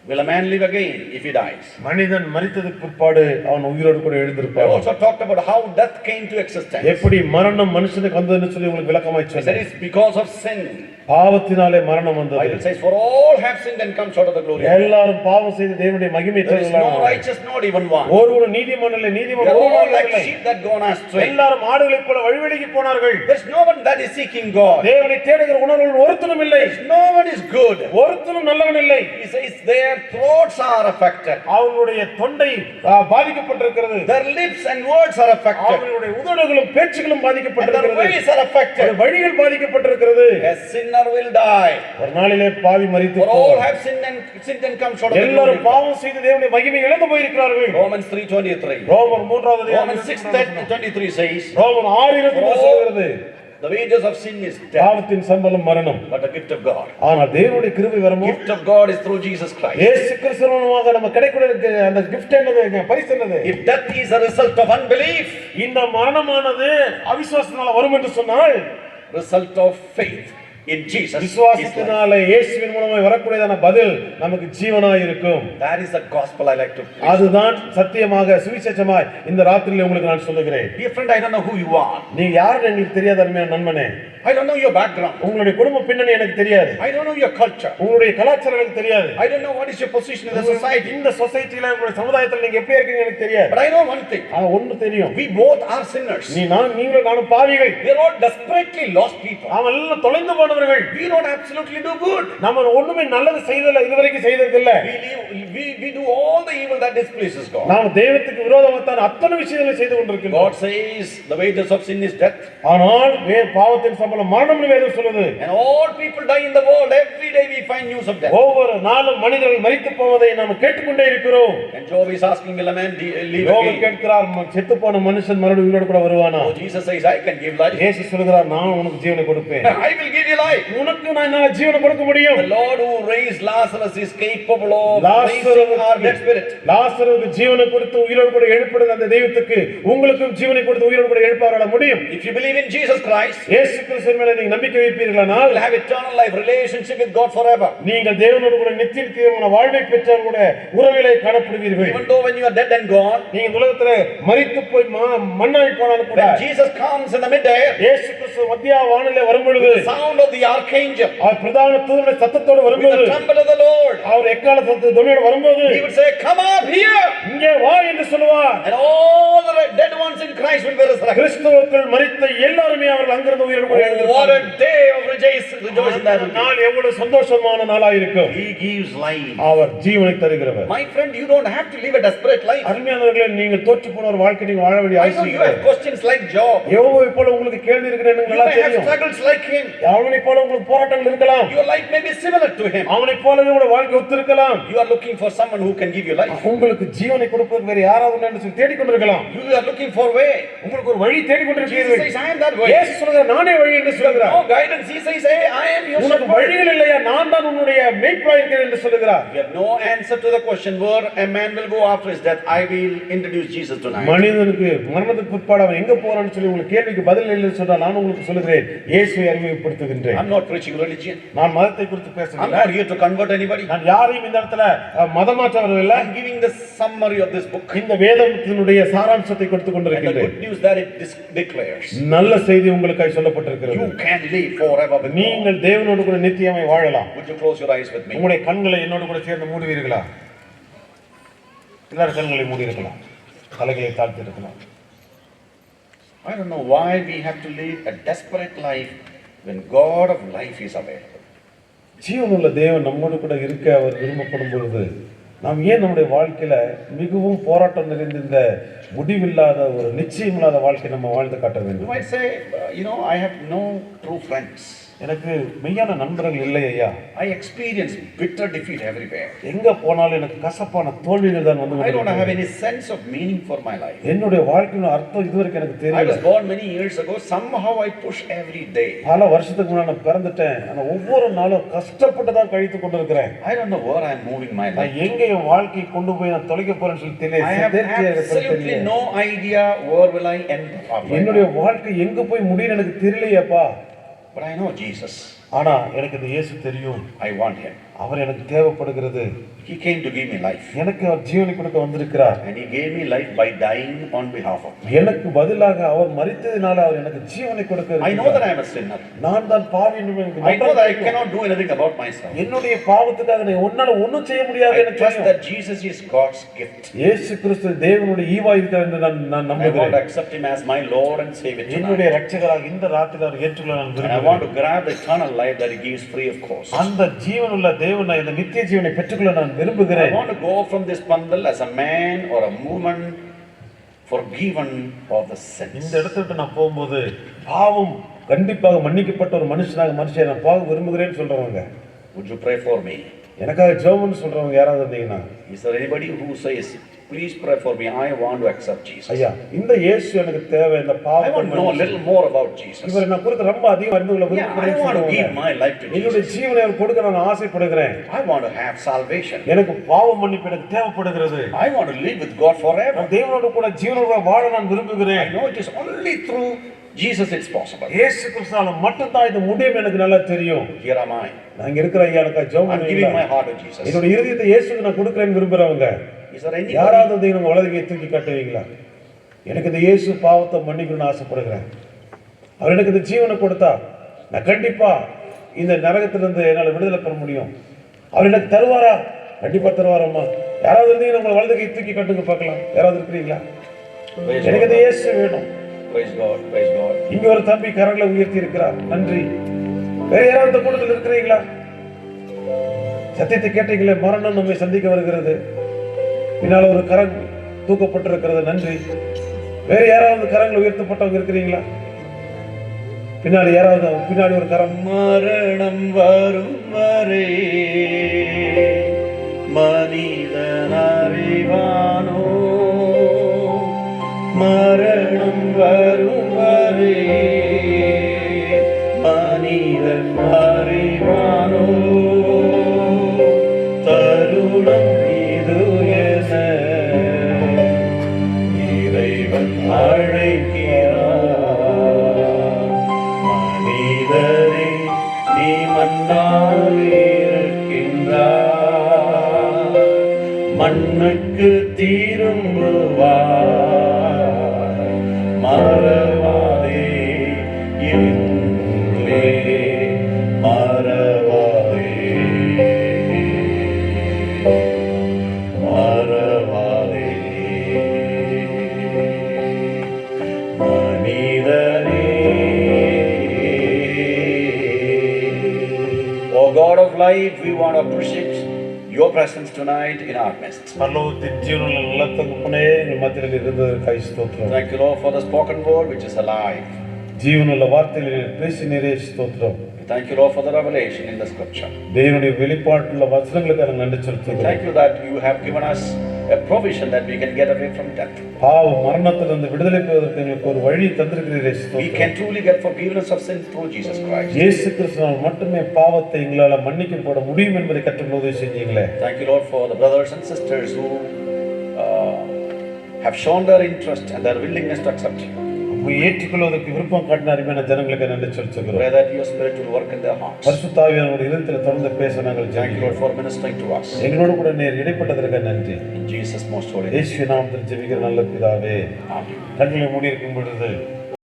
Will a man live again if he dies? மனிதன் மரித்ததுக்கு பிற்பாடு அவன் உயிரோடு கூட I எழுந்திருப்பான். also talked about how death came to existence. எப்படி மரணம் மனுஷனுக்கு வந்ததுன்னு சொல்லி உங்களுக்கு விளக்கமாய் That சொன்னேன். is because of sin. பாவத்தினாலே மரணம் வந்தது. Bible says, for all have sinned and come short of the glory of God. எல்லாரும் பாவம் செய்து தேவனுடைய மகிமையை There is no தருகிறார்கள். righteous, not even one. ஒருவரும் நீதிமான் இல்லை, நீதிமான் They are all ஒருவரும் like இல்லை. sheep that gone astray. எல்லாரும் ஆடுகளைப் போல வழிவிலகி போனார்கள். There is no one that is seeking God. தேவனை தேடுகிற உணர்வுகள் ஒருத்தனும் இல்லை. No one is good. ஒருத்தனும் நல்லவன் இல்லை. He says their throats are affected. அவனுடைய தொண்டை பாதிக்கப்பட்டிருக்கிறது. Their lips and words are affected. அவனுடைய உதடுகளும் பேச்சுகளும் And their பாதிக்கப்பட்டிருக்கிறது. ways are affected. வழிகள் பாதிக்கப்பட்டிருக்கிறது. A sinner will die. ஒரு நாளிலே பாவி மரித்து For all போவார். have sinned and come short of the glory எல்லாரும் of God. பாவம் செய்து தேவனுடைய மகிமை இழந்து போயிருக்கிறார்கள். Romans 3:23. ரோமர் 3வது Romans 6:23 says, ரோமர் 6:23 சொல்கிறது. the wages of sin is death, பாவத்தின் சம்பளம் மரணம். but the gift of God. ஆனால் தேவனுடைய கிருபை வரமோ Gift of God is through Jesus Christ. இயேசு கிறிஸ்து மூலமாக நம்ம கிடைக்கிற அந்த gift என்னது? பரிசு என்னது? If death is a result of unbelief, இந்த மரணமானது அவிசுவாசத்தினால வரும் என்று சொன்னால் result of faith in Jesus is life. விசுவாசத்தினால இயேசுவின் மூலமாய் வரக்கூடியதான பதில் நமக்கு ஜீவனாய் இருக்கும். That is the gospel I like to preach. அதுதான் சத்தியமாக சுவிசேஷமாய் இந்த ராத்திரியில் உங்களுக்கு நான் சொல்லுகிறேன். Dear friend, I don't know who you are. நீ யாருன்னு எனக்கு தெரியாத அருமையான நண்பனே. I don't know your background. உங்களுடைய குடும்ப பின்னணி எனக்கு தெரியாது. I don't know your culture. உங்களுடைய கலாச்சாரம் எனக்கு தெரியாது. I don't know what is your position in the society. இந்த சொசைட்டில உங்களுடைய சமுதாயத்தில் நீங்க எப்படி இருக்கீங்க எனக்கு தெரியாது. But I know one thing. ஆனா ஒன்று தெரியும். We both are sinners. நீங்களும் நானும் பாவிகள். We are all desperately lost people. நாம எல்லாம் தொலைந்து போனவர்கள். We don't absolutely do good. நாம ஒண்ணுமே நல்லது செய்தல இதுவரைக்கும் செய்ததில்ல. We do all the evil that displeases God. நாம் தெய்வத்துக்கு விரோதமான அத்தனை விஷயங்களை செய்து கொண்டிருக்கிறோம். God says the wages of sin is death. ஆனால் பாவத்தின் சம்பளம் மரணம்னு வேதம் சொல்லுது. And all people die in the world. Every day we find news of death. ஒவ்வொரு நாளும் மனிதர்கள் மரித்து போவதை நாம் கேட்டுக்கொண்டே இருக்கிறோம். And Job is asking, will a man live யோபு again? கேட்கிறார் செத்து போன மனுஷன் மறுபடியும் உயிரோடு கூட வருவானா? Oh, Jesus says, I can give life. இயேசு சொல்கிறார் நான் உனக்கு ஜீவனை கொடுப்பேன். I will give you life. உனக்கு நான் என்னால ஜீவனை கொடுக்க முடியும். The Lord who raised Lazarus is capable of raising our dead spirit. லாசருக்கு ஜீவனை கொடுத்து உயிரோடு கூட எழுப்புறது அந்த தெய்வத்துக்கு உங்களுக்கும் ஜீவனை கொடுத்து உயிரோடு கூட எழுப்பாரால முடியும். If you believe in Jesus Christ, இயேசு கிறிஸ்துவின் மேல் நீங்க நம்பிக்கை வைப்பீர்களானால் you will have eternal life relationship with God forever. நீங்கள் தேவனோடு கூட நித்தியமான வாழ்வை பெற்றால் கூட உறவிலே காணப்படுவீர்கள். Even though when you are dead and gone, நீங்க உலகத்திலே மரித்து போய் மண்ணாய் போனாலும் கூட when Jesus comes in the midair, இயேசு கிறிஸ்து மத்திய வானிலே வரும்பொழுது the sound of the archangel, அவர் பிரதான தூதனுடைய சத்தத்தோடு with வரும்போது the trumpet of the Lord, அவர் எக்கால சத்தத்தோடு துணியோடு வரும்போது he would say, come up here, இங்கே வா என்று சொல்வார். and all the dead ones in Christ will be resurrected. கிறிஸ்துவுக்குள் மரித்த எல்லாரும் அவர்கள் அங்கிருந்து உயிரோடு கூட Oh, what a எழுந்திருப்பார்கள். day of rejoice in that will be. நாள் எவ்வளவு சந்தோஷமான நாளா இருக்கும். He gives life. அவர் ஜீவனை தருகிறவர். My friend, you don't have to live a desperate life. அருமையானவர்களே, நீங்கள் தோற்று போன ஒரு வாழ்க்கை நீங்க வாழ வேண்டிய I know அவசியம் you have இல்லை. questions like Job. யோபை போல உங்களுக்கு கேள்வி இருக்கிறது You நல்லா may have தெரியும். struggles like him. அவனை போல உங்களுக்கு போராட்டங்கள் இருக்கலாம். Your life may be similar to him. அவனை போலவே உங்களுடைய வாழ்க்கை ஒத்திருக்கலாம். You are looking for someone who can give you life. உங்களுக்கு ஜீவனை கொடுப்பதற்கு வேற யாராவது உண்டு என்று சொல்லி தேடிக்கொண்டிருக்கலாம். You are looking for way. உங்களுக்கு ஒரு வழி Jesus தேடிக்கொண்டிருக்கிறீர்கள். says, I am that way. இயேசு சொல்கிறார், நானே வழி என்று சொல்கிறார். No guidance. He says, hey, I am your உனக்கு shepherd. வழிகள் இல்லையா, நான் தான் உன்னுடைய மேய்ப்பனாய் இருக்கிறேன் என்று சொல்கிறார். You have no answer to the question where a man will go after his death. I will introduce Jesus tonight. மனிதனுக்கு மரணத்துக்கு பிற்பாடு அவன் எங்க போறான்னு சொல்லி உங்களுக்கு கேள்விக்கு பதில் இல்லைன்னு சொன்னா நான் உங்களுக்கு சொல்லுகிறேன், இயேசுவை அறிமுகப்படுத்துகின்றேன். I'm not preaching religion. நான் மதத்தை குறித்து I'm பேசவில்லை. not here to convert anybody. நான் யாரையும் இந்த இடத்துல மதமாற்ற வரவில்லை. I'm giving the summary of this book. இந்த வேதத்தினுடைய சாராம்சத்தை கொடுத்து And the கொண்டிருக்கிறேன். good news that it declares. நல்ல செய்தி உங்களுக்காக சொல்லப்பட்டிருக்கிறது. You can live forever with God. நீங்கள் தேவனோடு கூட நித்தியமாய் வாழலாம். Would you close your eyes with me? உங்களுடைய கண்களை என்னோடு கூட சேர்ந்து மூடுவீர்களா? எல்லாரும் கண்களை மூடி இருக்கலாம், தலைகளை தாழ்த்தி இருக்கலாம். I don't know why we have to live a desperate life when God of life is available. ஜீவனுள்ள தேவன் நம்மோடு கூட இருக்க அவர் விரும்பப்படும் பொழுது நாம் ஏன் நம்முடைய வாழ்க்கையில மிகவும் போராட்டம் நிறைந்த இந்த முடிவில்லாத ஒரு நிச்சயமில்லாத வாழ்க்கை நம்ம வாழ்ந்து காட்ட You வேண்டும்? might say, I have no true friends. எனக்கு மெய்யான நண்பர்கள் இல்லை ஐயா. I experience bitter defeat everywhere. எங்க போனாலும் எனக்கு கசப்பான தோல்விகள் தான் வந்து I don't have கொண்டிருக்கிறது. any sense of meaning for my life. என்னுடைய வாழ்க்கையின் அர்த்தம் இதுவரைக்கும் எனக்கு I தெரியல. was born many years ago. Somehow I push every day. பல வருஷத்துக்கு முன்னாடி நான் பிறந்துட்டேன். ஆனா ஒவ்வொரு நாளும் கஷ்டப்பட்டு தான் கழித்து கொண்டிருக்கிறேன். I don't know where I'm moving my life. நான் எங்க என் வாழ்க்கையை கொண்டு போய் நான் தொலைக்க போறேன்னு சொல்லி I have absolutely தெரியல. no idea where will I end up. என்னுடைய வாழ்க்கை எங்க போய் முடியும் எனக்கு தெரியலையேப்பா. But I know Jesus. ஆனா எனக்கு இந்த இயேசு தெரியும். I want him. அவர் எனக்கு தேவைப்படுகிறது. He came to give me life. எனக்கு அவர் ஜீவனை கொடுக்க வந்திருக்கிறார். And he gave me life by dying on behalf of me. எனக்கு பதிலாக அவர் மரித்ததினால அவர் எனக்கு ஜீவனை கொடுக்க I know that I am a sinner. நான் தான் பாவி என்று எனக்கு I know that I cannot do anything about myself. என்னுடைய பாவத்துக்காக நான் உன்னால ஒண்ணும் செய்ய முடியாது I எனக்கு trust தெரியும். that Jesus is God's gift. இயேசு கிறிஸ்து தேவனுடைய ஈவா இருக்கிறார் என்று நான் I want நம்புகிறேன். to accept him as my Lord and Savior என்னுடைய tonight. இரட்சகராக இந்த ராத்திரியில் அவர் ஏற்றுக்கொள்ள நான் And I want விரும்புகிறேன். to grab the eternal life that he gives free of cost. அந்த ஜீவனுள்ள தேவனை இந்த நித்திய ஜீவனை பெற்றுக்கொள்ள நான் I விரும்புகிறேன். want to go from this bundle as a man or a woman forgiven of the sins. இந்த இடத்தை விட்டு நான் போகும்போது பாவம் கண்டிப்பாக மன்னிக்கப்பட்ட ஒரு மனுஷனை நான் போக விரும்புகிறேன்னு சொல்றவங்க, Would you pray for me? எனக்காக ஜெபம்னு சொல்றவங்க யாராவது இருந்தீங்கன்னா, Is there anybody who says, please pray for me, I want to accept Jesus? ஐயா இந்த இயேசு எனக்கு தேவை, இந்த I பாவம் want to know a little more about Jesus. இவரை நான் குறித்து ரொம்ப அதிகம் அறிந்து கொள்ள Yeah, I விரும்புகிறேன்னு want to give சொல்றவங்க, my life to என்னுடைய Jesus. ஜீவனை அவர் கொடுக்க நான் ஆசைப்படுகிறேன். I want to have salvation. எனக்கு பாவம் மன்னிப்பு எனக்கு தேவைப்படுகிறது. I want to live with God forever. நான் தேவனோடு கூட ஜீவனோட வாழ நான் விரும்புகிறேன். I know it is only through Jesus it's possible. இயேசு கிறிஸ்துவால மட்டும்தான் இது முடியும் எனக்கு நல்லா தெரியும். Here am I. நான் இங்க இருக்கிற ஐயா எனக்கு ஜெபம் I'm giving my பண்ணுங்க. heart to Jesus. என்னோட இருதயத்தை இயேசுக்கு நான் கொடுக்கிறேன்னு விரும்புறவங்க Is there anybody? யாராவது வந்து உங்க வலதுகையை தூக்கி காட்டுவீங்களா? எனக்கு இந்த இயேசு பாவத்தை மன்னிக்கணும்னு ஆசைப்படுகிறேன். அவர் எனக்கு இந்த ஜீவனை கொடுத்தா நான் கண்டிப்பா இந்த நரகத்திலிருந்து என்னால் விடுதலை பெற முடியும். அவர் எனக்கு தருவாரா? கண்டிப்பா தருவாரம்மா. யாராவது இருந்தீங்கன்னா உங்களை வலதுகையை தூக்கி காட்டுங்க பார்க்கலாம். யாராவது இருக்கிறீங்களா? Praise எனக்கு இந்த God. இயேசு வேணும். Praise God. Praise God. இங்க ஒரு தம்பி கரங்களை உயர்த்தி இருக்கிறார். நன்றி. வேற யாராவது இந்த கூட்டத்தில் இருக்கிறீங்களா? சத்தியத்தை கேட்டீங்களே, மரணம் நம்மை சந்திக்க வருகிறது, பின்னால ஒரு கரம் தூக்கப்பட்டிருக்கிறது. நன்றி. வேற யாராவது கரங்கள் உயர்த்தப்பட்டவங்க இருக்கிறீங்களா? பின்னாடி யாராவது பின்னாடி ஒரு கரம். மரணம் வரும் வரை மனிதன் அறிவானோ, மரணம் வரும் வரை மனிதன் அறிவானோ, தருணம் இது என இறைவன் அழைக்கிறார். மனிதனே நீ மண்ணால் இருக்கின்றாய், மண்ணுக்கு திரும்புவாய், மறவாதே என்றே மறவாதே, மறவாதே. மனிதனே life, we want to appreciate your presence tonight in our midst. பரலோகத்தின் ஜீவனுள்ள நல்ல தகப்பனே எங்கள் மத்தியில் இருந்ததற்காக ஸ்தோத்திரம். Thank you, Lord, for the spoken word which is alive. ஜீவனுள்ள வார்த்தைகளில் பேசினீரே ஸ்தோத்திரம். Thank you, Lord, for the revelation in the scripture. தேவனுடைய வெளிப்பாட்டுள்ள வசனங்களுக்கு நாங்கள் நன்றி செலுத்துகிறோம். Thank you that you have given us a provision that we can get away from death. பாவ மரணத்திலிருந்து விடுதலை பெறுவதற்கு எங்களுக்கு ஒரு வழி தந்திருக்கிறீரே We ஸ்தோத்திரம். can truly get forgiveness of sins through Jesus Christ. இயேசு கிறிஸ்துவால் மட்டுமே பாவத்தை எங்களால் மன்னிக்கப்பட முடியும் என்பதை கற்றுக் உதவி செஞ்சீங்களே. Thank you, Lord, for the brothers and sisters who have shown their interest and their willingness to accept you. உம்மை ஏற்றுக்கொள்வதற்கு விருப்பம் காட்டின அருமையான ஜனங்களுக்கு நன்றி செலுத்துகிறோம். Pray that your spirit will work in their hearts. பரிசுத்த ஆவியானவருடைய இதயத்தில் தொடர்ந்து பேச நாங்கள் Thank you, Lord, ஜெபிக்கிறோம். for ministering to us. எங்களோடு கூட நீர் இடைப்பட்டதற்கு நன்றி. In Jesus' most holy name. இயேசுவின் நாமத்தில் ஜெபிக்கிற நல்ல பிதாவே. Amen. கண்களை மூடி இருக்கும் பொழுது